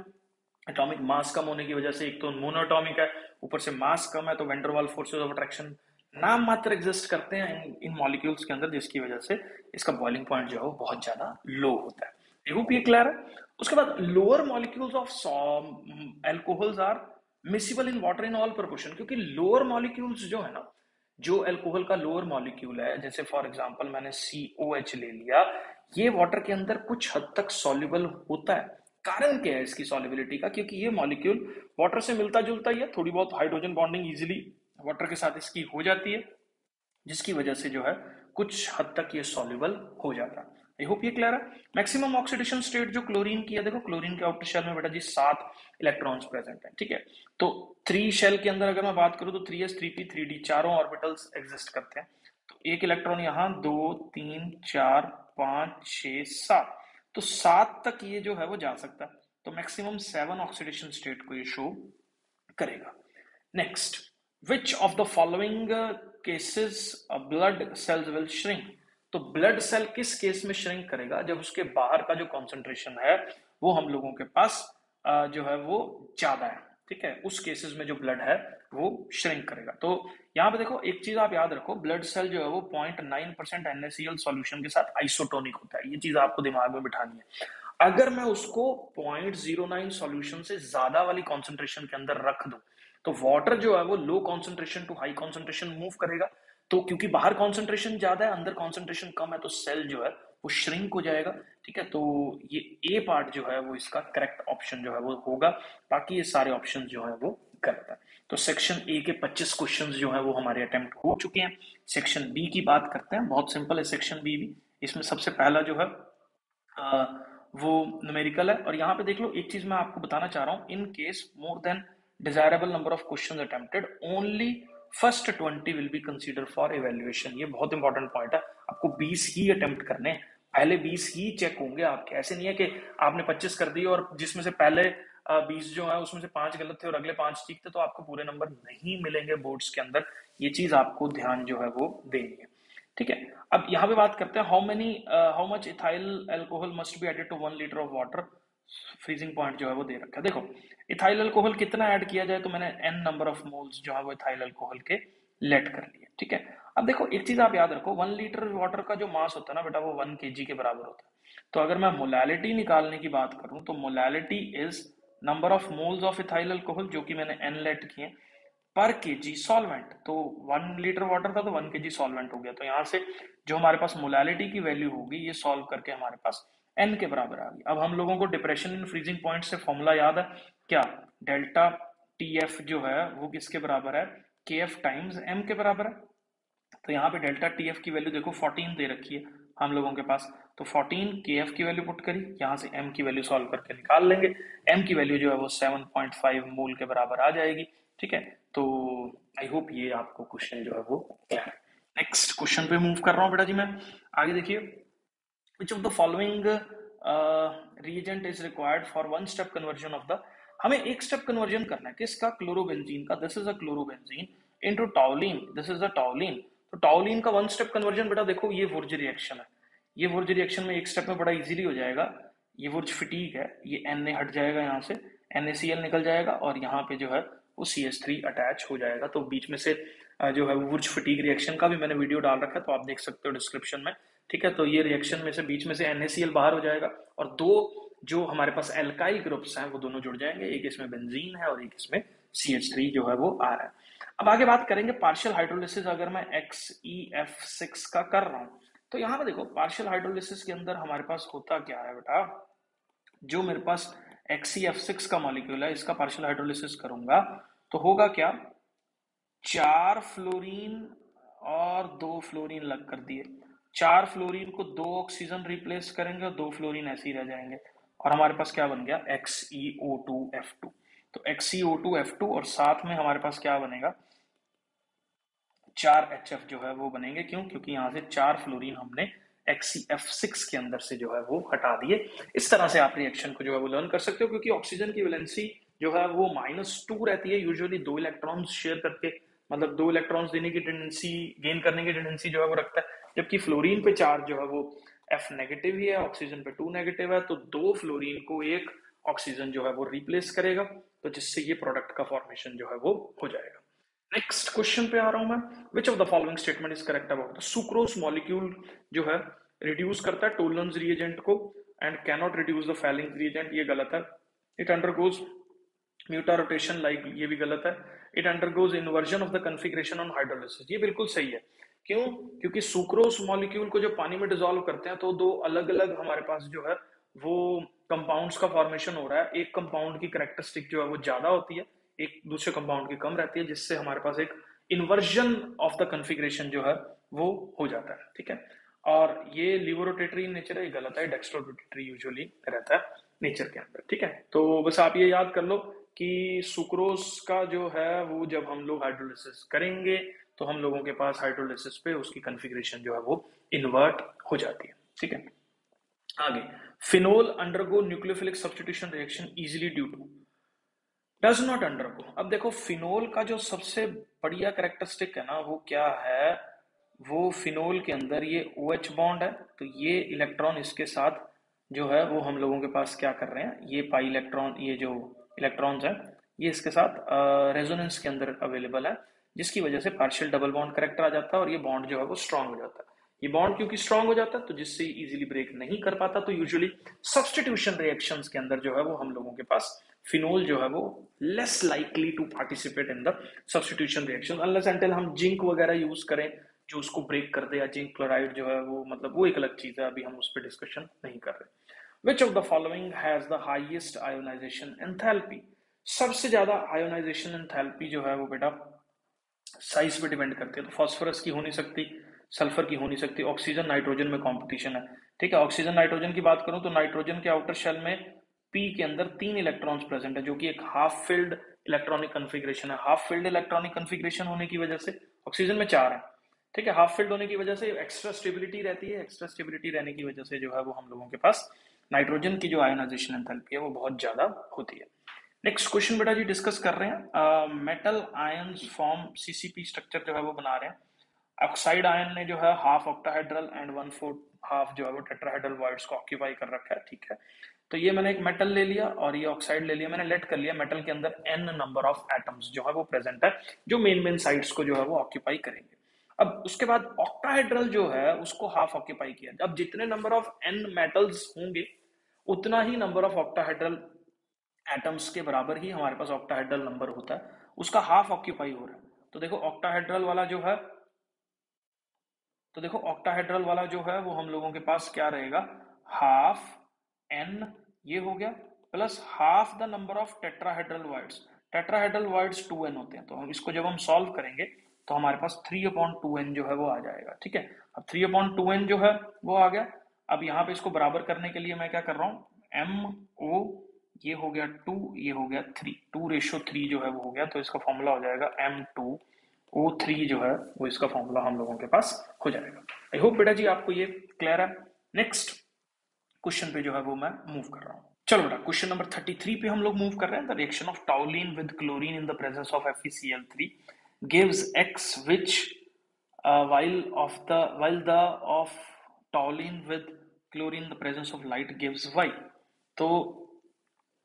एटॉमिक मास कम होने की वजह से एक तो मोनोटॉमिक है, ऊपर से मास कम है, तो वेंडरवाल फोर्सेस ऑफ अट्रैक्शन नाम मात्र एग्जिस्ट करते हैं इन मॉलिक्यूल्स के अंदर, जिसकी वजह से इसका बॉइलिंग पॉइंट जो है वो बहुत ज्यादा लो होता है। आई होप ये क्लियर है। उसके बाद lower molecules of alcohols are miscible in water in all proportion, क्योंकि लोअर मॉलिक्यूल्स जो है ना, जो अल्कोहल का लोअर मॉलिक्यूल है, जैसे फॉर एग्जांपल मैंने COH ले लिया, ये वाटर के अंदर कुछ हद तक सॉल्युबल होता है। कारण क्या है इसकी सॉल्युबिलिटी का? क्योंकि ये मॉलिक्यूल वाटर से मिलता जुलता ही है, थोड़ी बहुत हाइड्रोजन बॉन्डिंग इजीली वाटर के साथ इसकी हो जाती है, जिसकी वजह से जो है कुछ हद तक ये सॉल्युबल हो जाता है। आई होप ये क्लियर है। मैक्सिमम ऑक्सीडेशन स्टेट जो क्लोरीन की है, देखो क्लोरीन के आउटर शेल में बेटा जी 7 इलेक्ट्रॉन्स प्रेजेंट है, ठीक है, तो 3 शेल के अंदर अगर मैं बात करूं तो 3s 3p 3d चारों ऑर्बिटल्स एग्जिस्ट करते हैं, तो एक इलेक्ट्रॉन यहाँ, 2 3 4 5 6 7, तो 7 तक ये जो है वो जा सकता है, तो मैक्सिमम 7 ऑक्सीडेशन स्टेट को ये शो करेगा। Next, which of the following cases blood cells will shrink, तो ब्लड सेल किस केस में श्रिंक करेगा? जब उसके बाहर का जो कॉन्सेंट्रेशन है वो हम लोगों के पास जो है वो ज्यादा है, ठीक है, उस केसेस में जो ब्लड है वो श्रिंक करेगा। तो यहाँ पे देखो एक चीज आप याद रखो, ब्लड सेल जो है वो 0.9% NaCl सॉल्यूशन के साथ आइसोटोनिक होता है, ये चीज आपको दिमाग में बिठानी है। अगर मैं उसको 0.09 सॉल्यूशन से ज्यादा वाली कॉन्सेंट्रेशन के अंदर रख दूं, तो वाटर जो है वो low concentration to high concentration move करेगा, तो क्योंकि बाहर कॉन्सेंट्रेशन ज्यादा है अंदर कॉन्सेंट्रेशन कम है, तो सेल जो है वो श्रिंक हो जाएगा, ठीक है, तो ये ए पार्ट जो है वो इसका करेक्ट ऑप्शन जो है वो होगा, बाकी ये सारे ऑप्शन जो है वो गलत है। तो सेक्शन ए के 25 क्वेश्चन जो है वो हमारे अटेम्प्ट हो चुके हैं। सेक्शन बी की बात करते हैं, बहुत सिंपल है सेक्शन बी भी। इसमें सबसे पहला जो है वो न्यूमेरिकल है, और यहाँ पे देख लो एक चीज मैं आपको बताना चाह रहा हूँ, in case more than desirable number of questions attempted only first 20 will be consider for evaluation. ये बहुत इंपॉर्टेंट पॉइंट है, आपको 20 ही अटेम्प्ट करने हैं, पहले 20 ही चेक होंगे आपके, ऐसे नहीं है कि आपने 25 कर दिए और जिसमें से पहले 20 जो है उसमें से 5 गलत थे और अगले 5 ठीक थे, तो आपको पूरे नंबर नहीं मिलेंगे बोर्ड्स के अंदर, ये चीज आपको ध्यान जो है वो देनी है, ठीक है। अब यहाँ पे बात करते हैं how much ethyl alcohol must be added to 1 litre of water, freezing point जो है वो दे रखा है। देखो इथाइल अल्कोहल कितना ऐड किया जाए, तो मैंने n नंबर ऑफ मोल्स जो है वो इथाइल अल्कोहल के लेट कर लिए, ठीक है। अब देखो एक चीज आप याद रखो, 1 लीटर वाटर का जो मास होता है ना बेटा, वो 1 kg के बराबर होता है। तो अगर मैं मोलैलिटी निकालने की बात करूं, तो molality is number of moles of ethyl alcohol, जो कि मैंने n लेट किए, पर केजी सॉल्वेंट, तो 1 लीटर वाटर था तो 1 kg सॉल्वेंट हो गया, तो यहां से जो हमारे पास मोलैलिटी की वैल्यू होगी ये सॉल्व करके हमारे पास n के बराबर आ गई। अब हम लोगों को डिप्रेशन इन फ्रीजिंग पॉइंट से फॉर्मूला याद है क्या? डेल्टा TF जो है वो किसके बराबर है? KF टाइम्स m के बराबर है। तो यहाँ पे डेल्टा TF की वैल्यू देखो 14 दे रखी है हम लोगों के पास, तो 14 KF की वैल्यू पुट करी, यहाँ से m की वैल्यू सॉल्व करके निकाल लेंगे, m की वैल्यू जो है वो 7.5 मोल के बराबर आ जाएगी, ठीक है। तो आई होप ये आपको क्वेश्चन जो है वो क्लियर है। नेक्स्ट क्वेश्चन पे मूव कर रहा हूँ बेटा जी मैं, आगे देखिए, विच of the following reagent is required for 1 step conversion of the, हमें एक स्टेप कन्वर्जन करना है किसका? क्लोरोबेंजीन का, this is a chlorobenzene into टॉलिन, this is a टॉलिन, तो टॉलिन का 1 स्टेप कन्वर्जन बेटा देखो ये वुर्ज रिएक्शन है, ये वुर्ज रिएक्शन में एक स्टेप में बड़ा इजीली हो जाएगा, ये वुर्ज फिटीक है, ये Na हट जाएगा, यहाँ से NaCl निकल जाएगा और यहाँ पे जो है वो CH3 अटैच हो जाएगा, तो बीच में से जो है वुर्ज फिटीक रिएक्शन का भी मैंने वीडियो डाल रखा है, तो आप देख सकते हो डिस्क्रिप्शन में, ठीक है। तो ये रिएक्शन में से बीच में से NaCl बाहर हो जाएगा और दो जो हमारे पास एल्काइल ग्रुप्स हैं वो दोनों जुड़ जाएंगे, एक इसमें बेंजीन है और एक इसमें CH3 जो है वो आ रहा है। अब आगे बात करेंगे पार्शियल हाइड्रोलिसिस, अगर मैं XeF6 का कर रहा हूं तो यहाँ पे देखो पार्शियल हाइड्रोलिसिस के अंदर हमारे पास होता क्या है बेटा, जो मेरे पास XeF6 का मॉलिक्यूल है इसका पार्शियल हाइड्रोलिसिस करूंगा तो होगा क्या, 4 फ्लोरीन और 2 फ्लोरीन लग कर दिए, 4 फ्लोरीन को 2 ऑक्सीजन रिप्लेस करेंगे और 2 फ्लोरीन ऐसे ही रह जाएंगे और हमारे पास क्या बन गया XeO2F2। तो XeO2F2 और साथ में हमारे पास क्या बनेगा, 4 HF जो है वो बनेंगे। क्यों? क्योंकि यहाँ से 4 फ्लोरीन हमने XeF6 के अंदर से जो है वो हटा दिए। इस तरह से आप रिएक्शन को जो है वो लर्न कर सकते हो, क्योंकि ऑक्सीजन की वैलेंसी जो है वो -2 रहती है यूजुअली, 2 इलेक्ट्रॉन्स शेयर करके, मतलब 2 इलेक्ट्रॉन्स देने की टेंडेंसी, गेन करने की टेंडेंसी जो है वो रखता है, जबकि फ्लोरीन पे चार्ज जो है वो F नेगेटिव ही है, ऑक्सीजन पे 2 नेगेटिव है, तो 2 फ्लोरीन को 1 ऑक्सीजन जो है वो रिप्लेस करेगा, तो जिससे ये प्रोडक्ट का फॉर्मेशन जो है वो हो जाएगा। नेक्स्ट क्वेश्चन पे आ रहा हूं मैं, विच of the following statement is correct about the sucrose molecule जो है रिड्यूस करता है टोलरेंस रिएजेंट को and cannot reduce the falling reagent, ये गलत है। इट अंडरगोज म्यूटा रोटेशन लाइक, ये भी गलत है। It undergoes inversion of the configuration on hydrolysis, ये बिल्कुल सही है। क्यों? क्योंकि सुक्रोज मॉलिक्यूल को जब पानी में डिसॉल्व करते हैं तो दो अलग अलग हमारे पास जो है वो कंपाउंड्स का फॉर्मेशन हो रहा है। एक कंपाउंड की कैरेक्टरिस्टिक जो है वो ज्यादा होती है, एक दूसरे कंपाउंड की कम रहती है, जिससे हमारे पास एक इन्वर्जन ऑफ द कॉन्फ़िगरेशन जो है वो हो जाता है। ठीक है, और ये लिवोरोटेटरी नेचर है, गलत है, डेक्स्ट्रोरोटेटरी यूजुअली रहता है नेचर के अंदर। ठीक है, तो बस आप ये याद कर लो कि सुक्रोज का जो है वो जब हम लोग हाइड्रोलिसिस करेंगे तो हम लोगों के पास हाइड्रोलिसिस पे उसकी कॉन्फ़िगरेशन जो है वो इन्वर्ट हो जाती है। ठीक है, आगे, phenol undergo nucleophilic substitution reaction easily due to, does not undergo. अब देखो फिनोल का जो सबसे बढ़िया कैरेक्टरिस्टिक है ना वो क्या है, वो फिनोल के अंदर ये OH बॉन्ड है, तो ये इलेक्ट्रॉन इसके साथ जो है वो हम लोगों के पास क्या कर रहे हैं, ये पाई इलेक्ट्रॉन, ये जो इलेक्ट्रॉन्स है ये इसके साथ रेजोनेंस के अंदर अवेलेबल है, जिसकी वजह से पार्शियल डबल बॉन्ड करेक्टर आ जाता है और ये बॉन्ड जो है वो स्ट्रांग हो जाता है। ये बॉन्ड क्योंकि स्ट्रांग हो जाता है तो जिससे इजीली ब्रेक नहीं कर पाता, तो यूजुअली सब्स्टिट्यूशन रिएक्शंस के अंदर जो है वो हम लोगों के पास फिनोल जो है वो less likely to participate in the substitution reaction, unless until हम जिंक वगैरह यूज करें जो उसको ब्रेक कर दे, या जिंक क्लोराइड जो है वो, मतलब वो एक अलग चीज है, अभी हम उस पर डिस्कशन नहीं कर रहे। विच of the following has the highest ionisation enthalpy, सबसे ज्यादा आयोनाइजेशन एंथैल्पी जो है वो बेटा साइज पे डिपेंड करती है, तो फास्फोरस की हो नहीं सकती, सल्फर की हो नहीं सकती, ऑक्सीजन नाइट्रोजन में कंपटीशन है। ठीक है, ऑक्सीजन नाइट्रोजन की बात करूं तो नाइट्रोजन के आउटर शेल में पी के अंदर 3 इलेक्ट्रॉन्स प्रेजेंट है, जो कि एक हाफ फिल्ड इलेक्ट्रॉनिक कन्फिग्रेशन है। हाफ फिल्ड इलेक्ट्रॉनिक कन्फिग्रेशन होने की वजह से ऑक्सीजन में 4 है। ठीक है, हाफ फिल्ड होने की वजह से एक्स्ट्रा स्टेबिलिटी रहती है, एक्स्ट्रा स्टेबिलिटी रहने की वजह से जो है वो हम लोगों के पास नाइट्रोजन की जो आयोनाइजेशन एंथैल्पी है वो बहुत ज्यादा होती है। नेक्स्ट क्वेश्चन बेटा जी डिस्कस कर रहे हैं, metal ions form CCP structure जो है वो बना रहे हैं। ऑक्साइड आयन ने जो है हाफ ऑक्टाहेड्रल एंड 1/4 हाफ जो है वो टेट्राहेड्रल वॉइड्स को ऑक्यूपाई कर रखा है। ठीक है, तो ये मैंने एक मेटल ले लिया और ये ऑक्साइड ले लिया, मैंने लेट कर लिया मेटल के अंदर n नंबर ऑफ एटम्स जो है वो प्रेजेंट है, जो मेन साइड्स को जो है वो ऑक्यूपाई करेंगे। अब उसके बाद ऑक्टाहेड्रल जो है उसको हाफ ऑक्यूपाई किया। अब जितने नंबर ऑफ n मेटल्स होंगे उतना ही नंबर ऑफ ऑक्टाहेड्रल एटम्स के बराबर ही हमारे पास ऑक्टाहेड्रल नंबर होता है, उसका हाफ ऑक्यूपाई हो रहा है। तो देखो ऑक्टाहेड्रल वाला जो है, तो देखो ऑक्टाहेड्रल वाला जो है वो हम लोगों के पास क्या रहेगा, हाफ n ये हो गया plus half the number of tetrahedral words. Tetrahedral words 2n होते हैं, तो हम इसको जब हम सॉल्व करेंगे तो हमारे पास 3/2n जो है वो आ जाएगा। ठीक है, अब 3/2n जो है वो आ गया। अब यहाँ पे इसको बराबर करने के लिए मैं क्या कर रहा हूँ, MO ये हो गया 2, ये हो गया 3, 2:3 जो है वो हो गया, तो इसका फॉर्मूला हो जाएगा M2O3 जो है वो इसका फॉर्मूला हम लोगों के पास हो जाएगा। आई होप बेटा जी आपको ये क्लियर है। नेक्स्ट क्वेश्चन पे जो है वो मैं मूव कर रहा हूँ। चलो बेटा क्वेश्चन नंबर 33 पे हम लोग मूव कर रहे हैं। The reaction of टॉलिन with chlorine in the presence of FeCl3 gives X which while the of toluene with chlorine in the presence of light gives Y। तो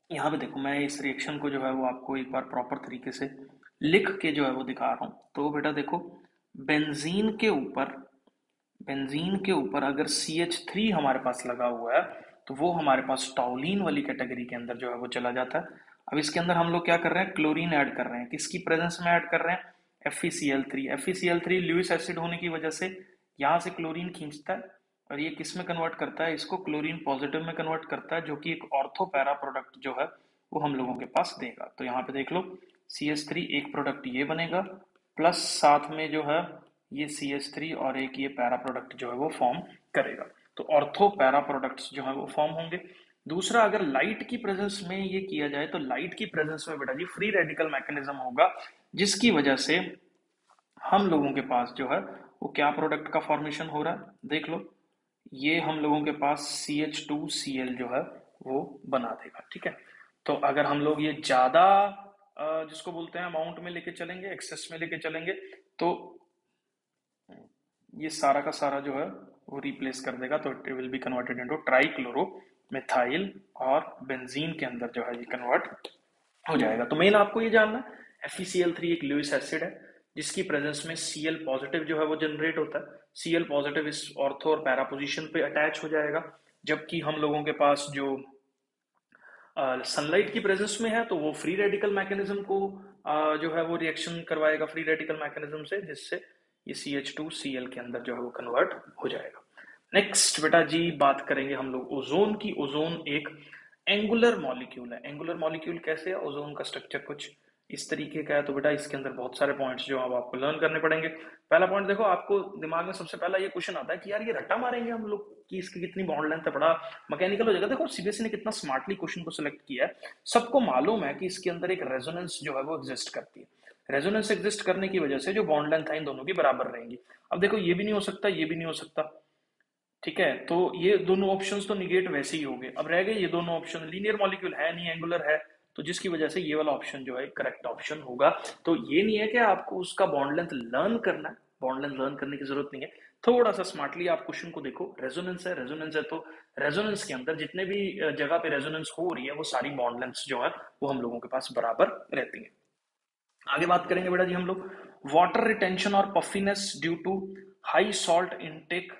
यहाँ पे देखो मैं इस रिएक्शन को जो है वो आपको एक बार प्रॉपर तरीके से लिख के जो है वो दिखा रहा हूँ। तो बेटा देखो बेंजीन के ऊपर अगर CH3 हमारे पास लगा हुआ है तो वो हमारे पास टॉलिन वाली कैटेगरी के अंदर जो है वो चला जाता है। अब इसके अंदर हम लोग क्या कर रहे हैं, क्लोरीन ऐड कर रहे हैं, किसकी प्रेजेंस में ऐड कर रहे हैं, FeCl3। FeCl3 ल्यूइस एसिड होने की वजह से यहाँ से क्लोरीन खींचता है और ये किस में कन्वर्ट करता है, इसको क्लोरीन पॉजिटिव में कन्वर्ट करता है, जो कि एक ऑर्थो पैरा प्रोडक्ट जो है वो हम लोगों के पास देगा। तो यहाँ पे देख लो CH3 एक प्रोडक्ट ये बनेगा, प्लस साथ में जो है ये CH3 और एक ये पैरा प्रोडक्ट जो है वो फॉर्म करेगा। तो ऑर्थो पैरा प्रोडक्ट्स जो है वो फॉर्म होंगे। दूसरा, अगर लाइट की प्रेजेंस में ये किया जाए तो लाइट की प्रेजेंस में बेटा जी फ्री रेडिकल मैकेनिज्म होगा, जिसकी वजह से हम लोगों के पास जो है वो क्या प्रोडक्ट का फॉर्मेशन हो रहा है, देख लो ये हम लोगों के पास CH2Cl जो है वो बना देगा। ठीक है, तो अगर हम लोग ये ज्यादा जिसको बोलते हैं अमाउंट में लेके चलेंगे, एक्सेस में लेके चलेंगे, तो ये सारा का सारा जो है वो रिप्लेस कर देगा। तो it will be converted into trichloro methyl और बेंजीन के अंदर जो है ये कन्वर्ट हो जाएगा। तो मेन आपको ये जानना है FeCl3 एक लुईस एसिड है, जिसकी प्रेजेंस में Cl पॉजिटिव जो है वो जनरेट होता है। Cl पॉजिटिव इस ऑर्थो और पैरा पोजीशन पे अटैच हो जाएगा, जबकि हम लोगों के पास जो सनलाइट की प्रेजेंस में है तो वो फ्री रेडिकल मैकेनिज्म को जो है वो रिएक्शन करवाएगा फ्री रेडिकल मैकेनिज्म से, जिससे ये CH2Cl के अंदर जो है वो कन्वर्ट हो जाएगा। नेक्स्ट बेटा जी बात करेंगे हम लोग ओजोन की। ओजोन एक एंगुलर मॉलिक्यूल है। एंगुलर मॉलिक्यूल कैसे है, ओजोन का स्ट्रक्चर कुछ इस तरीके का है। तो बेटा इसके अंदर बहुत सारे पॉइंट्स जो अब आपको लर्न करने पड़ेंगे। पहला पॉइंट देखो, आपको दिमाग में सबसे पहला ये क्वेश्चन आता है कि यार ये रट्टा मारेंगे हम लोग कि इसकी कितनी बॉन्ड लेंथ है, बड़ा मैकेनिकल हो जाएगा। देखो सीबीएसई ने कितना स्मार्टली क्वेश्चन को सिलेक्ट किया है। सबको मालूम है कि इसके अंदर एक रेजोनेंस जो है वो एग्जिस्ट करती है। रेजोनेंस एग्जिस्ट करने की वजह से जो बॉन्ड लेंथ है इन दोनों की बराबर रहेंगी। अब देखो ये भी नहीं हो सकता, ये भी नहीं हो सकता, ठीक है, तो ये दोनों ऑप्शंस तो निगेट वैसे ही हो गए। अब रह गए ये दोनों ऑप्शन, लीनियर मॉलिक्यूल है नहीं, एंगुलर है, तो जिसकी वजह से ये वाला ऑप्शन जो है करेक्ट ऑप्शन होगा। तो ये नहीं है कि आपको उसका बॉन्ड लेंथ लर्न करना है, बॉन्ड लेंथ लर्न करने की जरूरत नहीं है। थोड़ा सा स्मार्टली आप क्वेश्चन को देखो, रेजोनेंस है, रेजोनेंस है तो रेजोनेंस के अंदर जितने भी जगह पे रेजोनेंस हो रही है वो सारी बॉन्ड लेंथ्स जो है वो हम लोगों के पास बराबर रहती है। आगे बात करेंगे बेटा जी हम लोग वाटर रिटेंशन और puffiness due to high salt intake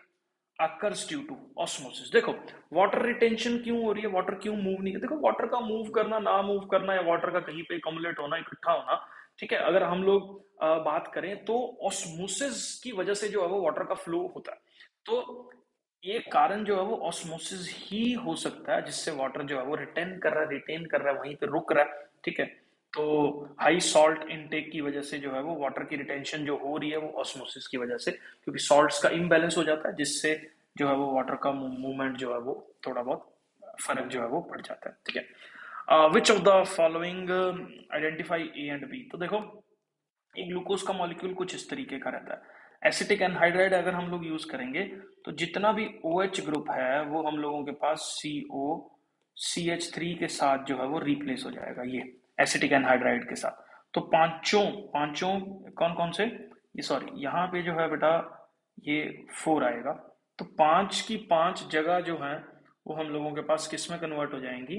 occurs due to osmosis. देखो वाटर रिटेंशन क्यों हो रही है, वाटर क्यों मूव नहीं है। देखो वाटर का मूव करना ना मूव करना या वाटर का कहीं पे कमुलेट होना इकट्ठा होना, ठीक है, अगर हम लोग बात करें तो ऑस्मोसिस की वजह से जो है वो वाटर का फ्लो होता है। तो ये कारण जो है वो ऑस्मोसिस ही हो सकता है, जिससे वाटर जो है वो रिटेन कर रहा है, वहीं पे रुक रहा है। ठीक है, तो हाई सॉल्ट इनटेक की वजह से जो है वो वाटर की रिटेंशन जो हो रही है वो ऑस्मोसिस की वजह से, क्योंकि सॉल्ट्स का इम्बैलेंस हो जाता है, जिससे जो है वो वाटर का मूवमेंट जो है वो थोड़ा बहुत फर्क जो है वो पड़ जाता है। ठीक है, which of the following identify A and B. तो देखो एक ग्लूकोज का मॉलिक्यूल कुछ इस तरीके का रहता है। एसिटिक एनहाइड्राइड अगर हम लोग यूज करेंगे तो जितना भी OH ग्रुप है वो हम लोगों के पास COCH3 के साथ जो है वो रिप्लेस हो जाएगा, ये एसिटिक एनहाइड्राइड के साथ। तो पांचों पांचों कौन कौन से, ये सॉरी यहाँ पे जो है बेटा ये 4 आएगा। तो 5 की 5 जगह जो है वो हम लोगों के पास किस में कन्वर्ट हो जाएंगी,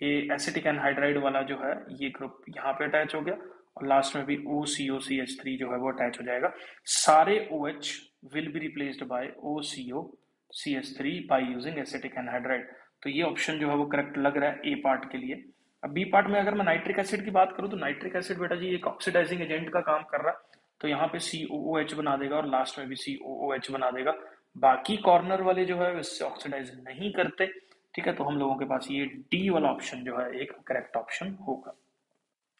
ये एसिटिक एनहाइड्राइड वाला जो है ये ग्रुप यहाँ पे अटैच हो गया, और लास्ट में भी OCOCH3 जो है वो अटैच हो जाएगा। सारे OH will be replaced by OCOCH3 by using acetic anhydride. तो ये ऑप्शन जो है वो करेक्ट लग रहा है ए पार्ट के लिए। अब बी पार्ट में अगर मैं नाइट्रिक एसिड की बात करूं तो नाइट्रिक एसिड बेटा जी एक ऑक्सीडाइजिंग एजेंट का काम कर रहा है, तो यहाँ पे COOH बना देगा और लास्ट में भी COOH बना देगा। बाकी कॉर्नर वाले जो है इससे ऑक्सीडाइज नहीं करते। ठीक है, तो हम लोगों के पास ये डी वाला ऑप्शन जो है एक करेक्ट ऑप्शन होगा।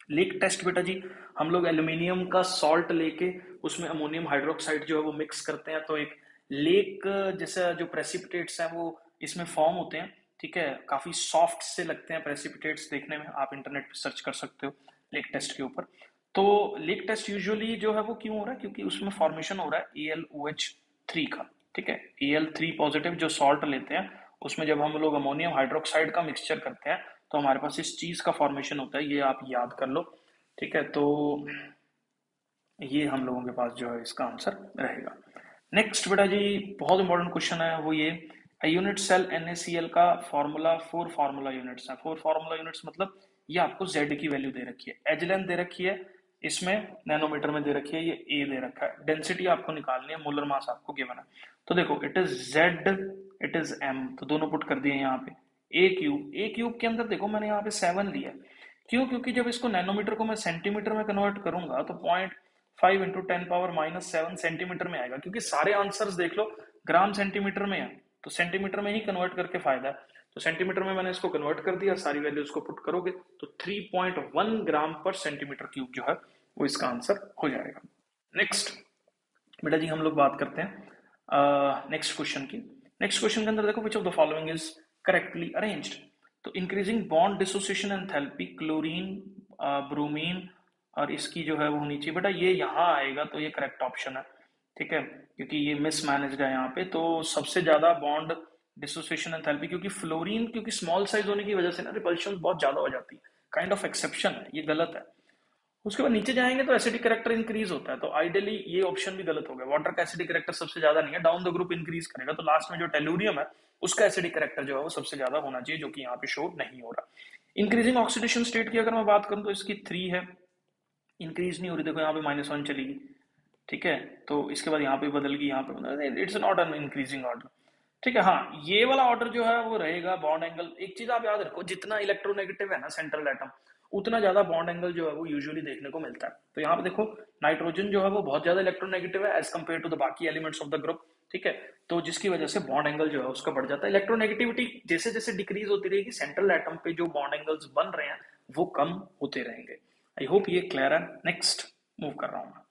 लेक टेस्ट बेटा जी, हम लोग एल्यूमिनियम का सॉल्ट लेके उसमें अमोनियम हाइड्रोक्साइड जो है वो मिक्स करते हैं, तो एक लेक जैसा जो प्रेसिपिटेट्स हैं वो इसमें फॉर्म होते हैं। ठीक है, काफी सॉफ्ट से लगते हैं प्रेसिपिटेट्स देखने में, आप इंटरनेट पे सर्च कर सकते हो लेक टेस्ट के ऊपर। तो लेक टेस्ट यूजुअली जो है वो क्यों हो रहा है, क्योंकि उसमें फॉर्मेशन हो रहा है AlOH3 का। ठीक है, Al3 पॉजिटिव जो सॉल्ट लेते हैं उसमें जब हम लोग अमोनियम हाइड्रोक्साइड का मिक्सचर करते हैं तो हमारे पास इस चीज का फॉर्मेशन होता है, ये आप याद कर लो। ठीक है, तो ये हम लोगों के पास जो है इसका आंसर रहेगा। नेक्स्ट बेटा जी बहुत इंपॉर्टेंट क्वेश्चन है वो ये, यूनिट सेल NaCl का फॉर्मूला 4 फार्मूला यूनिट्स है। 4 फार्मूला यूनिट्स मतलब ये आपको Z की वैल्यू दे रखी है, एज लेंथ दे रखी है, इसमें नैनोमीटर में दे रखी है, ये A दे रखा है, डेंसिटी आपको निकालनी है, मोलर मास आपको गिवन है। तो देखो it is Z, it is M, तो दोनों पुट कर दिए यहाँ पे। A क्यूब के अंदर देखो मैंने यहाँ पे 7 लिया है, क्यों, क्योंकि जब इसको नैनोमीटर को मैं सेंटीमीटर में कन्वर्ट करूंगा तो 0.5 × 10⁻⁻7 सेंटीमीटर में आएगा, क्योंकि सारे आंसर्स देख लो ग्राम सेंटीमीटर में है तो सेंटीमीटर में ही कन्वर्ट करके फायदा है। तो सेंटीमीटर में मैंने इसको कन्वर्ट कर दिया, सारी वैल्यूज को पुट करोगे तो 3.1 ग्राम पर सेंटीमीटर क्यूब जो है वो इसका आंसर हो जाएगा। नेक्स्ट बेटा जी हम लोग बात करते हैं नेक्स्ट क्वेश्चन की। नेक्स्ट क्वेश्चन के अंदर देखो, which of the following is correctly arranged. तो increasing bond dissociation enthalpy, chlorine, bromine और इसकी जो है वो होनी चाहिए बेटा, ये यहाँ आएगा तो ये करेक्ट ऑप्शन है, ठीक है, क्योंकि ये मिसमैनेज्ड है यहाँ पे। तो सबसे ज्यादा बॉन्ड डिसोसिएशन एंथैल्पी, क्योंकि फ्लोरीन क्योंकि स्मॉल साइज होने की वजह से ना रिपल्शन बहुत ज्यादा हो जाती है, काइंड ऑफ एक्सेप्शन है, ये गलत है। उसके बाद नीचे जाएंगे तो एसिडिक कैरेक्टर इंक्रीज होता है, तो आइडियली ये ऑप्शन भी गलत हो गया। वाटर का एसिडिक कैरेक्टर सबसे ज्यादा नहीं है, डाउन द ग्रुप इंक्रीज करेगा, तो लास्ट में जो टेलुरियम है उसका एसिडिक कैरेक्टर जो है वो सबसे ज्यादा होना चाहिए, जो कि यहाँ पे शो नहीं हो रहा। इंक्रीजिंग ऑक्सीडेशन स्टेट की अगर मैं बात करूं तो इसकी 3 है, इंक्रीज नहीं हो रही, देखो यहाँ पे -1 चलेगी, ठीक है, तो इसके बाद यहाँ पे बदल गई, यहाँ पे बदल, it's not an increasing order, ठीक है। हाँ, ये वाला ऑर्डर जो है वो रहेगा बॉन्ड एंगल। एक चीज आप याद रखो, जितना इलेक्ट्रोनेगेटिव है ना सेंट्रल एटम, उतना ज्यादा बॉन्ड एंगल जो है वो यूजुअली देखने को मिलता है। तो यहाँ पे देखो नाइट्रोजन जो है वो बहुत ज्यादा इलेक्ट्रोनेगेटिव है एज कम्पेयर टू द बाकी एलिमेंट्स ऑफ द ग्रुप, ठीक है, तो जिसकी वजह से बॉन्ड एंगल जो है उसका बढ़ जाता है। इलेक्ट्रोनेगेटिविटी जैसे जैसे डिक्रीज होती रहेगी, सेंट्रल एटम पे जो बॉन्ड एंगल्स बन रहे हैं वो कम होते रहेंगे। आई होप ये क्लियर है। नेक्स्ट मूव कर रहा हूं मैं।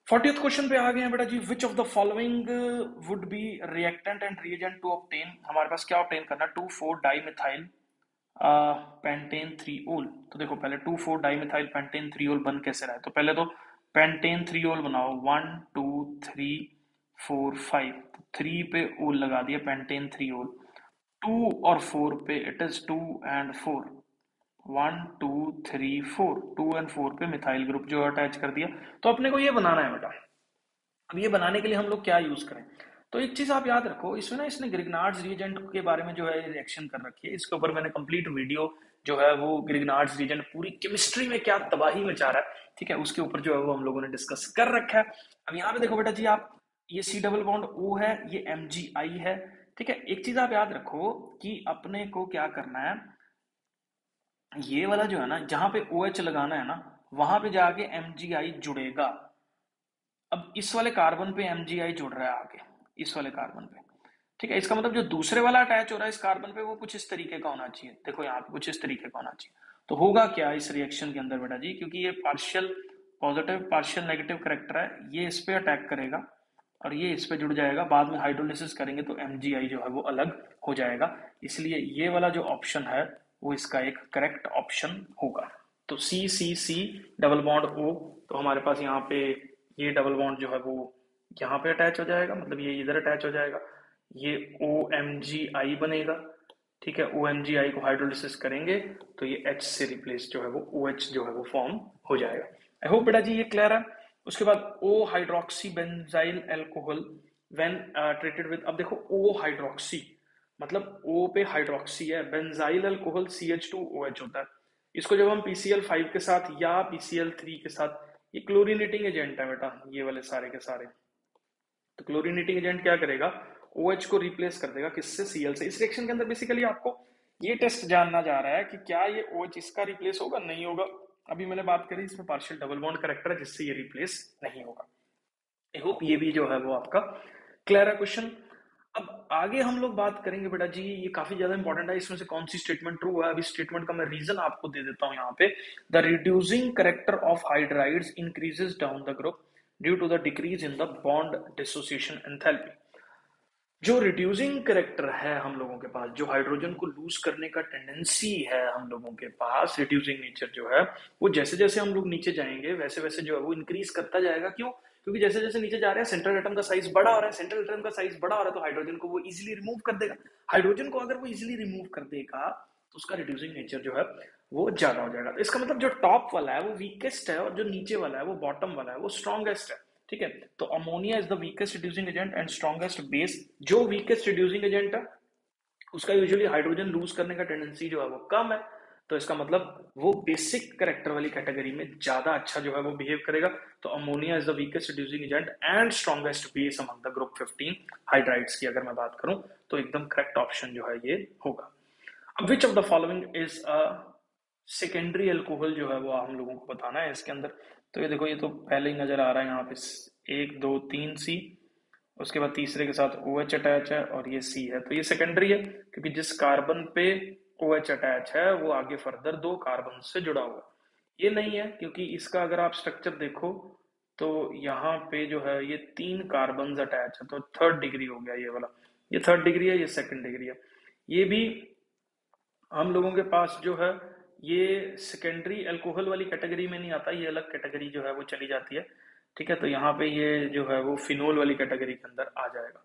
40th क्वेश्चन पे आ गए हैं बेटा जी, which of the following would be reactant and reagent to obtain. हमारे पास क्या ऑब्टेन करना है, 2,4 डाइमिथाइल पेंटेन 3 ओल। तो देखो पहले 2,4 डाइमिथाइल पेंटेन 3 ओल बन कैसे रहा है, तो पहले तो पेंटेन 3 ओल बनाओ, 1 2 3 4 5, 3 पे ओल लगा दिया पेंटेन 3 ओल, 2 और 4 पे इट इज 2 एंड 4, 1 2 3 4, 2 एंड 4 पे मिथाइल ग्रुप जो अटैच कर दिया। तो अपने को ये बनाना है बेटा, अब ये बनाने के लिए हम लोग क्या यूज करें। तो एक चीज आप याद रखो, इसमें ना इसने ग्रिग्नार्ड्स रिएजेंट के बारे में जो है रिएक्शन कर रखी है, इसके ऊपर मैंने कंप्लीट वीडियो जो है वो ग्रिग्नार्ड्स रिएजेंट पूरी केमिस्ट्री में क्या तबाही मचा रहा है, ठीक है, उसके ऊपर जो है वो हम लोगों ने डिस्कस कर रखा है। अब यहाँ पे देखो बेटा जी, आप ये सी डबल बॉन्ड ओ है, ये MgI है, ठीक है। एक चीज आप याद रखो कि अपने को क्या करना है, ये वाला जो है ना जहां पे OH लगाना है ना वहां पे जाके MgI जुड़ेगा। अब इस वाले कार्बन पे MgI जुड़ रहा है आगे, इस वाले कार्बन पे, ठीक है, इसका मतलब जो दूसरे वाला अटैच हो रहा है इस कार्बन पे वो कुछ इस तरीके का होना चाहिए, देखो यहाँ पे कुछ इस तरीके का होना चाहिए। तो होगा क्या इस रिएक्शन के अंदर बेटा जी, क्योंकि ये partial positive partial negative character है, ये इस पे अटैक करेगा और ये इस पे जुड़ जाएगा, बाद में हाइड्रोलिसिस करेंगे तो MgI जो है वो अलग हो जाएगा, इसलिए ये वाला जो ऑप्शन है वो इसका एक करेक्ट ऑप्शन होगा। तो C डबल बॉन्ड O, तो हमारे पास यहाँ पे ये डबल बॉन्ड जो है वो यहाँ पे अटैच हो जाएगा, मतलब ये इधर अटैच हो जाएगा, ये OMgI बनेगा, ठीक है, OMgI को हाइड्रोलिसिस करेंगे तो ये H से रिप्लेस जो है वो OH जो है वो फॉर्म हो जाएगा। आई होप बेटा जी ये क्लियर है। उसके बाद O hydroxy benzyl alcohol when treated with, अब देखो O हाइड्रोक्सी मतलब O पे हाइड्रोक्सी है, बेंजाइल अल्कोहल CH2OH होता है, इसको जब हम PCl5 के साथ या PCl3 के साथ, ये क्लोरीनेटिंग एजेंट है बेटा ये वाले सारे के सारे, तो क्लोरीनेटिंग एजेंट क्या करेगा, OH को रिप्लेस कर देगा किससे, Cl से। इस रिएक्शन के अंदर बेसिकली आपको ये टेस्ट जानना जा रहा है कि क्या ये OH इसका रिप्लेस होगा, नहीं होगा। अभी मैंने बात करी इसमें पार्शियल डबल बॉन्ड करेक्टर है जिससे ये रिप्लेस नहीं होगा। आई होप ये भी जो है वो आपका क्लियर है क्वेश्चन। अब आगे हम लोग बात करेंगे बेटा जी, ये काफी ज्यादा इंपॉर्टेंट है, इसमें से कौन सी स्टेटमेंट ट्रू है। अभी स्टेटमेंट का मैं रीजन आपको दे देता हूं यहाँ पे, the reducing character of hydrides increases down the group due to the decrease in the bond dissociation enthalpy. जो रिड्यूसिंग करेक्टर है हम लोगों के पास, जो हाइड्रोजन को लूज करने का टेंडेंसी है हम लोगों के पास, रिड्यूसिंग नेचर जो है वो जैसे जैसे हम लोग नीचे जाएंगे वैसे वैसे जो है वो इंक्रीज करता जाएगा। क्यों, क्योंकि जैसे जैसे नीचे जा रहे हैं सेंट्रल एटम का साइज बड़ा हो रहा है, सेंट्रल एटम का साइज बड़ा हो रहा है तो हाइड्रोजन को वो इजिली रिमूव कर देगा। हाइड्रोजन को अगर वो इजिली रिमूव कर देगा तो उसका रिड्यूसिंग नेचर जो है वो ज्यादा हो जाएगा। तो इसका मतलब जो टॉप वाला है वो वीकेस्ट है और जो नीचे वाला है वो बॉटम वाला है वो स्ट्रॉन्गेस्ट है, ठीक है। तो ammonia is the weakest reducing agent and strongest base. जो वीकेस्ट रिड्यूसिंग एजेंट है उसका यूजुअली हाइड्रोजन लूज करने का टेंडेंसी जो है वो कम है, तो इसका मतलब वो बेसिक करेक्टर वाली कैटेगरी में ज्यादा अच्छा जो है वो बिहेव करेगा। तो ammonia is the weakest reducing agent and strongest base among the group 15 hydrides की अगर मैं बात करूं तो एकदम करेक्ट ऑप्शन जो है ये होगा। अब विच of the following is a secondary alcohol जो है वो हम लोगों को बताना है इसके अंदर। तो ये देखो, ये तो पहले ही नजर आ रहा है यहाँ पे, 1 2 3 C उसके बाद तीसरे के साथ OH अटैच है और ये C है, तो ये सेकेंडरी है क्योंकि जिस कार्बन पे OH अटैच है वो आगे फर्दर दो कार्बन से जुड़ा हुआ है। ये नहीं है क्योंकि इसका अगर आप स्ट्रक्चर देखो तो यहाँ पे जो है ये तीन कार्बन अटैच है, तो थर्ड डिग्री हो गया ये वाला। ये थर्ड डिग्री है, ये सेकंड डिग्री है। ये भी हम लोगों के पास जो है ये सेकेंडरी अल्कोहल वाली कैटेगरी में नहीं आता, ये अलग कैटेगरी जो है वो चली जाती है। ठीक है, तो यहाँ पे ये जो है वो फिनोल वाली कैटेगरी के अंदर आ जाएगा।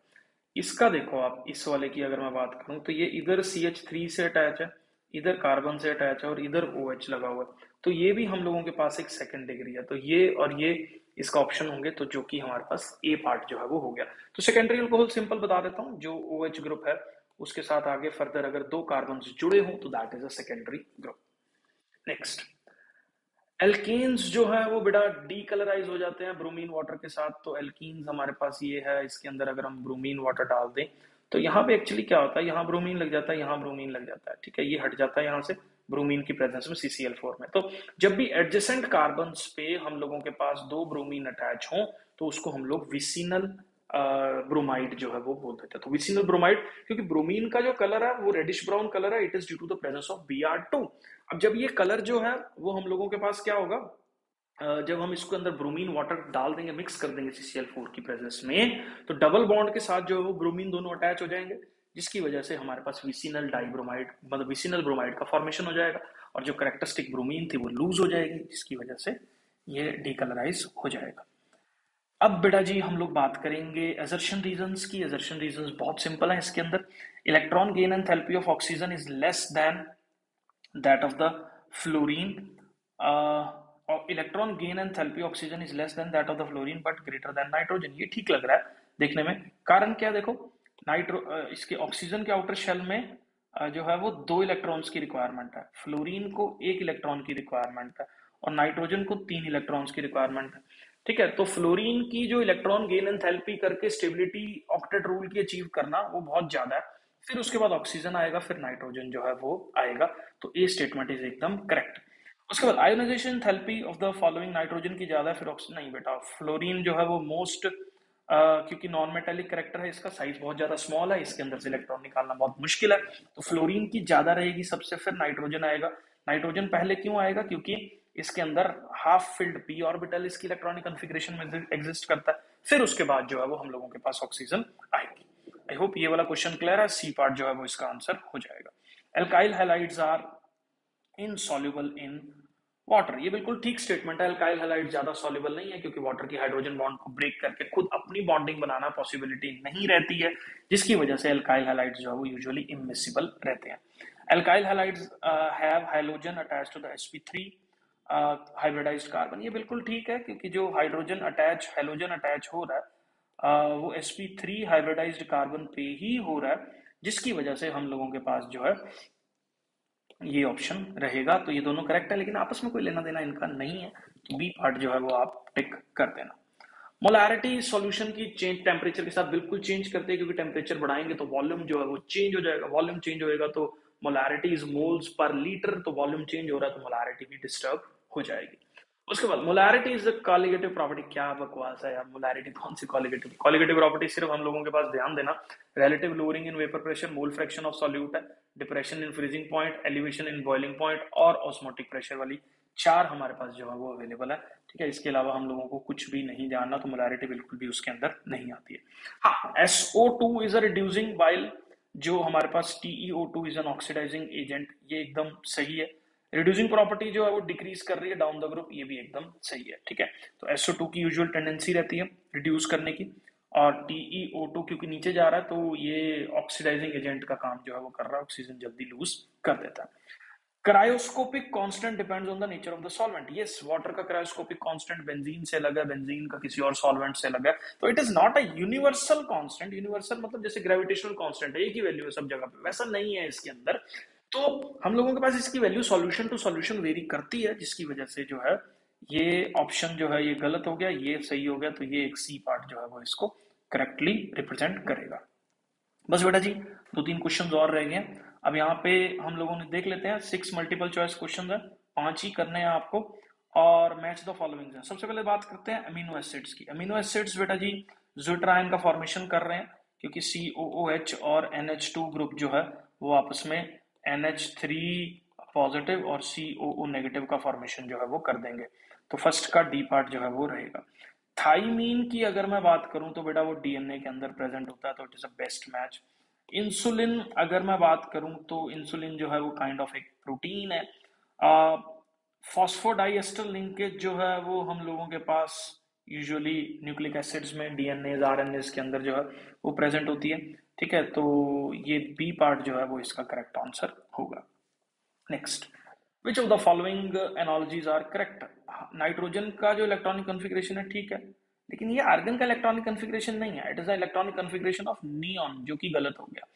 इसका देखो आप, इस वाले की अगर मैं बात करूं तो ये इधर CH3 से अटैच है, इधर कार्बन से अटैच है और इधर OH लगा हुआ है, तो ये भी हम लोगों के पास एक सेकंड डिग्री है। तो ये और ये इसका ऑप्शन होंगे, तो जो कि हमारे पास ए पार्ट जो है वो हो गया। तो सेकेंडरी अल्कोहल सिंपल बता देता हूँ, जो OH ग्रुप है उसके साथ आगे फर्दर अगर दो कार्बन जुड़े हों तो that is a secondary group. Next, alkenes जो है वो बेटा डीकलराइज हो जाते हैं ब्रोमीन वाटर के साथ। तो एल्कीन्स हमारे पास ये है, इसके अंदर अगर हम ब्रोमीन वाटर डाल दें तो यहाँ पे एक्चुअली क्या होता है, यहाँ ब्रोमीन लग जाता है, यहाँ ब्रोमीन लग जाता है। ठीक है, ये हट जाता है यहाँ से ब्रोमीन की प्रेजेंस में CCl4 में। तो जब भी एडजेसेंट कार्बन्स पे हम लोगों के पास दो ब्रोमीन अटैच हों तो उसको हम लोग विसिनल ब्रोमाइड जो है वो बोल देते हैं। तो विसिनल ब्रोमाइड, क्योंकि ब्रोमीन का जो कलर है वो रेडिश ब्राउन कलर है, it is due to the presence of Br2। अब जब ये कलर जो है वो हम लोगों के पास क्या होगा, जब हम इसको अंदर ब्रोमीन वाटर डाल देंगे, मिक्स कर देंगे CCl4 की प्रेजेंस में, तो डबल बॉन्ड के साथ जो है वो ब्रोमीन दोनों अटैच हो जाएंगे, जिसकी वजह से हमारे पास विसिनल डाइब्रोमाइड मतलब विसिनल ब्रोमाइड का फॉर्मेशन हो जाएगा और जो करेक्टरिस्टिक ब्रोमीन थी वो लूज हो जाएगी, जिसकी वजह से ये डीकलराइज हो जाएगा। अब बेटा जी हम लोग बात करेंगे असर्शन रीजंस की। असर्शन रीजंस बहुत सिंपल है इसके अंदर। Electron gain enthalpy of oxygen is less than that of the fluorine, electron gain enthalpy oxygen is less than that of the fluorine but greater than nitrogen. ये ठीक लग रहा है देखने में, कारण क्या देखो, इसके ऑक्सीजन के आउटर शेल में जो है वो दो इलेक्ट्रॉन्स की रिक्वायरमेंट है, फ्लोरीन को एक इलेक्ट्रॉन की रिक्वायरमेंट है और नाइट्रोजन को तीन इलेक्ट्रॉन्स की रिक्वायरमेंट है। ठीक है, तो फ्लोरीन की जो इलेक्ट्रॉन गेन एंथैल्पी करके स्टेबिलिटी ऑक्टेट रूल की अचीव करना वो बहुत ज्यादा है, फिर उसके बाद ऑक्सीजन आएगा, फिर नाइट्रोजन जो है वो आएगा। तो ए स्टेटमेंट इज एकदम करेक्ट। उसके बाद ionization therapy of the following, nitrogen की ज्यादा फिर ऑक्सीजन नहीं बेटा, फ्लोरीन जो है वो मोस्ट क्योंकि नॉन मेटेलिक करेक्टर है, इसका साइज बहुत ज्यादा स्मॉल है, इसके अंदर से इलेक्ट्रॉन निकालना बहुत मुश्किल है, तो फ्लोरीन की ज्यादा रहेगी सबसे, फिर नाइट्रोजन आएगा। नाइट्रोजन पहले क्यों आएगा, क्योंकि इसके अंदर हाफ फिल्ड p ऑर्बिटल इसकी इलेक्ट्रॉनिक कॉन्फ़िगरेशन में एग्जिस्ट करता है, फिर उसके बाद जो है वो हम लोगों के पास ऑक्सीजन आएगी। आई होप ये वाला क्वेश्चन क्लियर है, सी पार्ट जो है वो इसका आंसर हो जाएगा। Alkyl halides are insoluble in water, ये बिल्कुल ठीक स्टेटमेंट है। एल्काइल हैलाइड ज्यादा सॉल्युबल नहीं है क्योंकि वाटर की हाइड्रोजन बॉन्ड को ब्रेक करके खुद अपनी बॉन्डिंग बनाना पॉसिबिलिटी नहीं रहती है, जिसकी वजह से एल्काइल हैलाइड्स जो है वो यूजुअली इमिसिबल रहते हैं। Alkyl halides have hydrogen attached to the sp3 hybridized carbon, ये बिल्कुल ठीक है क्योंकि जो हाइड्रोजन अटैच हैलोजन अटैच हो रहा है वो sp3 हाइब्रिडाइज्ड कार्बन पे ही हो रहा है, जिसकी वजह से हम लोगों के पास जो है ये ऑप्शन रहेगा। तो ये दोनों करेक्ट है, लेकिन आपस में कोई लेना देना इनका नहीं है, तो बी पार्ट जो है वो आप टिक कर देना। मोलारिटी सॉल्यूशन की चेंज टेम्परेचर के साथ बिल्कुल चेंज करते हैं, क्योंकि टेम्परेचर बढ़ाएंगे तो वॉल्यूम जो है वो चेंज हो जाएगा, वॉल्यूम चेंज होएगा तो molarity is moles per litre, तो वॉल्यूम चेंज हो रहा है तो मोलारिटी भी डिस्टर्ब हो जाएगी। उसके बाद मोलारिटी इज कॉलिगेटिव प्रॉपर्टी, क्या बकवास है यार, मोलारिटी कौन सी कॉलिगेटिव, कॉलिगेटिव प्रॉपर्टी सिर्फ हम लोगों के पास ध्यान देना, relative lowering in vapour pressure, mole fraction of solute है, depression in freezing point, elevation in boiling point और ऑस्मोटिक प्रेशर वाली चार हमारे पास जो है वो अवेलेबल है। ठीक है, इसके अलावा हम लोगों को कुछ भी नहीं जानना, तो मोलारिटी बिल्कुल भी उसके अंदर नहीं आती है। हाँ, SO2 is a reducing, while जो हमारे पास TeO2 is an oxidizing agent, ये एकदम सही है। रिड्यूसिंग प्रॉपर्टी जो है वो डिक्रीज कर रही है डाउन द ग्रुप, ये भी एकदम सही है। ठीक है, तो SO2 की यूजुअल टेंडेंसी रहती है रिड्यूस करने की, और TeO2 क्योंकि नीचे जा रहा है तो ये ऑक्सीडाइजिंग एजेंट का काम जो है वो कर रहा है, ऑक्सीजन जल्दी लूज कर देता है। Cryoscopic constant depends on the nature of the solvent, yes, water का क्रायोस्कोपिक कांस्टेंट बेंजीन से अलग है, बेंजीन का किसी और सॉल्वेंट से अलग है, तो it is not a universal constant. Universal मतलब जैसे ग्रेविटेशनल कांस्टेंट है, एक ही वैल्यू है सब जगह पे, वैसा नहीं है इसके अंदर। तो हम लोगों के पास इसकी value solution to solution vary करती है, जिसकी वजह से जो है ये ऑप्शन जो है ये गलत हो गया, ये सही हो गया, तो ये एक सी पार्ट जो है वो इसको करेक्टली रिप्रेजेंट करेगा। बस बेटा जी दो तीन क्वेश्चन और रह गए, अब यहाँ पे हम लोगों ने देख लेते हैं, 6 मल्टीपल चॉइस क्वेश्चन है, 5 ही करने हैं आपको और मैच द फॉलोइंग है। सबसे पहले बात करते हैं अमीनो एसिड्स की। अमीनो एसिड्स बेटा जी ज्विटर आयन का फॉर्मेशन कर रहे हैं, क्योंकि COOH और NH2 ग्रुप जो है वो आपस में NH3 पॉजिटिव और COO नेगेटिव का फॉर्मेशन जो है वो कर देंगे। तो फर्स्ट का डी पार्ट जो है वो रहेगा। थाइमीन की अगर मैं बात करूं तो बेटा वो डीएनए के अंदर प्रेजेंट होता है, तो it is a best match. Insulin अगर मैं बात करूं तो इंसुलिन जो है वो काइंड ऑफ एक प्रोटीन है। फॉस्फोडाइएस्टर लिंकेज जो है वो हम लोगों के पास यूजुअली न्यूक्लिक एसिड्स में, डीएनए आरएनएस के अंदर जो है वो प्रेजेंट होती है। ठीक है, तो ये बी पार्ट जो है वो इसका करेक्ट आंसर होगा। Next, which of the following analogies are correct? Nitrogen का जो इलेक्ट्रॉनिक कॉन्फ़िगरेशन है ठीक है, लेकिन ये आर्गन का इलेक्ट्रॉनिक कॉन्फ़िगरेशन नहीं है, it is the electronic configuration of neon, जो कि गलत हो गया।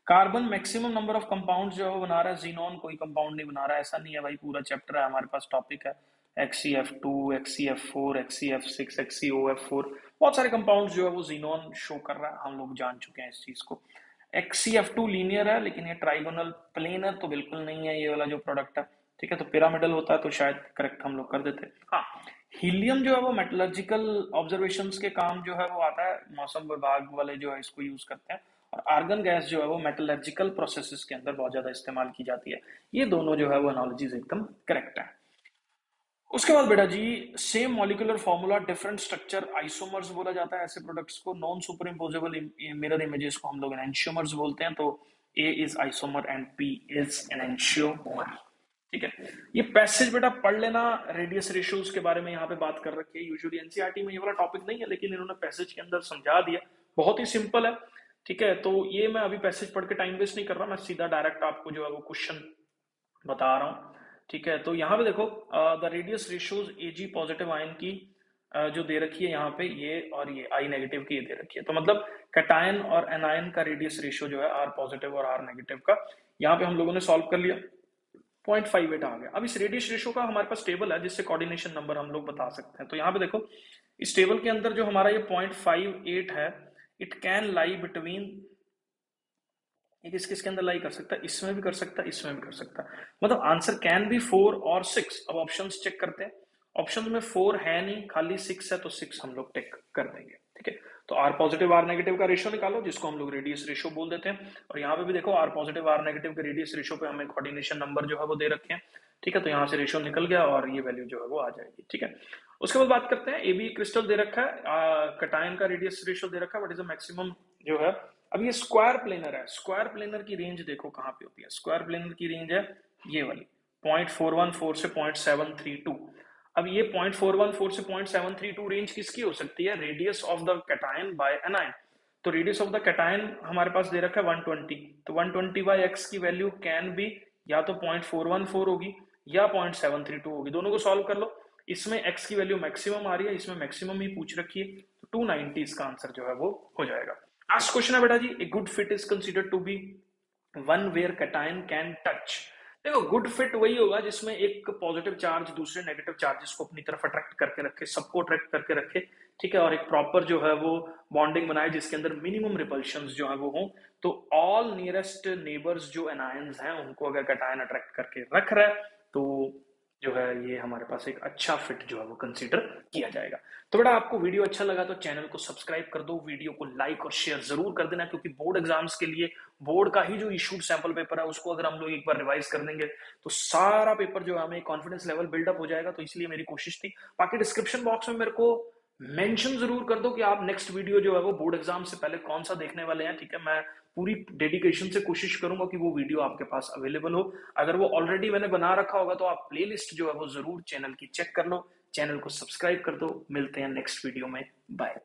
Carbon maximum number of compounds जो है वो बना रहा है, जीनोन कोई कंपाउंड नहीं बना रहा है, ऐसा नहीं है भाई, पूरा चैप्टर है हमारे पास, टॉपिक है XCF2, XCF4, XCF6, XCOF4, बहुत सारे कंपाउंड्स जो है वो जीनोन शो कर रहा है, हम लोग जान चुके हैं इस चीज को। XCF2 लीनियर है, लेकिन ये ट्राइगोनल प्लेनर तो बिल्कुल नहीं है ये वाला जो प्रोडक्ट है। ठीक है, तो पिरामिडल होता है तो शायद करेक्ट हम लोग कर देते। हाँ, हीलियम जो है वो मेटलर्जिकल ऑब्जर्वेशंस के काम जो है वो आता है, मौसम विभाग वाले जो है इसको यूज करते हैं। और आर्गन गैस जो है वो मेटलर्जिकल प्रोसेसेस के अंदर बहुत ज्यादा इस्तेमाल की जाती है। ये दोनों जो है वो एनालॉजीज एकदम करेक्ट है। उसके बाद बेटा जी, same molecular formula different structure isomers बोला जाता है ऐसे प्रोडक्ट्स को। Non superimposable mirror images को हम लोग एनएंशियोमर्स बोलते हैं। तो A is isomer and P is enantiomer. ठीक है, ये पैसेज बेटा पढ़ लेना, रेडियस रेशियोज के बारे में यहाँ पे बात कर रखी है। यूजुअली एनसीईआरटी में ये वाला टॉपिक नहीं है, लेकिन इन्होंने पैसेज के अंदर समझा दिया, बहुत ही सिंपल है। ठीक है, तो ये मैं अभी पैसेज पढ़ के टाइम वेस्ट नहीं कर रहा, मैं सीधा डायरेक्ट आपको जो है वो क्वेश्चन बता रहा हूँ। ठीक है, तो यहाँ पे देखो, the radius ratios Ag positive ion की जो दे रखी है यहाँ पे, ये और ये I नेगेटिव की ये दे रखी है। तो मतलब कैटायन और एनायन का रेडियस रेशियो जो है R पॉजिटिव और R नेगेटिव का, यहाँ पे हम लोगों ने सॉल्व कर लिया, 0.58 आ गया। अब इस रेडियस रेशियो का हमारे पास टेबल है जिससे कोऑर्डिनेशन नंबर हम लोग बता सकते हैं। तो यहाँ पे देखो, इस टेबल के अंदर जो हमारा ये 0.58 है, इट कैन लाई बिटवीन, ये किस किस के अंदर लाई कर सकता है, इसमें भी कर सकता है, इसमें भी कर सकता है। मतलब आंसर कैन बी 4 और 6। अब ऑप्शंस चेक करते हैं, ऑप्शंस में 4 है नहीं, खाली 6 है, तो 6 हम लोग टिक कर देंगे। ठीक है, तो R पॉजिटिव R नेगेटिव का रेशियो निकालो, जिसको हम लोग रेडियस रेशियो बोल देते हैं। और यहाँ पे भी देखो, R पॉजिटिव R नेगेटिव के रेडियस रेशियो पे हमें कोऑर्डिनेशन नंबर जो है वो दे रखे हैं। ठीक है, तो यहाँ से रेशियो निकल गया और ये वैल्यू जो है वो आ जाएगी। ठीक है, उसके बाद बात करते हैं, AB क्रिस्टल दे रखा है, कटायन का रेडियस रेशियो दे रखा है, व्हाट इज द मैक्सिमम जो है। अब ये स्क्वायर प्लेनर है, स्क्वायर प्लेनर की रेंज देखो कहाँ पे होती है। स्क्वायर प्लेनर की रेंज है ये वाली, 0.414 से 0.732। अब ये 0.414 से 0.732 रेंज किसकी हो सकती है? Radius of the cation by anion. तो रेडियस ऑफ द कैटायन हमारे पास दे रखा है 120, तो 120 बाय एक्स की वैल्यू कैन बी या तो 0.414 होगी या 0.732 होगी। दोनों को सॉल्व कर लो, इसमें x की वैल्यू मैक्सिमम आ रही है, इसमें मैक्सिमम ही पूछ रखी है, तो 290 इसका आंसर जो है वो हो जाएगा। लास्ट क्वेश्चन है बेटा जी, a good fit is considered to be one where cation can touch. देखो, गुड फिट वही होगा जिसमें एक पॉजिटिव चार्ज दूसरे नेगेटिव चार्जेस को अपनी तरफ अट्रैक्ट करके रखे, सबको अट्रैक्ट करके रखे। ठीक है, और एक प्रॉपर जो है वो बॉन्डिंग बनाए जिसके अंदर मिनिमम रिपल्शंस जो है वो हो। तो ऑल नियरेस्ट नेबर्स जो एनायंस हैं उनको अगर कैटायन अट्रैक्ट करके रख रहा है, तो जो है ये हमारे पास एक अच्छा फिट जो है वो कंसीडर किया जाएगा। तो बेटा, आपको वीडियो अच्छा लगा तो चैनल को सब्सक्राइब कर दो, वीडियो को लाइक और शेयर जरूर कर देना, क्योंकि बोर्ड एग्जाम्स के लिए बोर्ड का ही जो इशूड सैंपल पेपर है उसको अगर हम लोग एक बार रिवाइज कर देंगे तो सारा पेपर जो है हमें कॉन्फिडेंस लेवल बिल्डअप हो जाएगा। तो इसलिए मेरी कोशिश थी। बाकी डिस्क्रिप्शन बॉक्स में मेरे को मेंशन जरूर कर दो कि आप नेक्स्ट वीडियो जो है वो बोर्ड एग्जाम से पहले कौन सा देखने वाले हैं। ठीक है, मैं पूरी डेडिकेशन से कोशिश करूंगा कि वो वीडियो आपके पास अवेलेबल हो। अगर वो ऑलरेडी मैंने बना रखा होगा तो आप प्लेलिस्ट जो है वो जरूर चैनल की चेक कर लो, चैनल को सब्सक्राइब कर दो। मिलते हैं नेक्स्ट वीडियो में, बाय।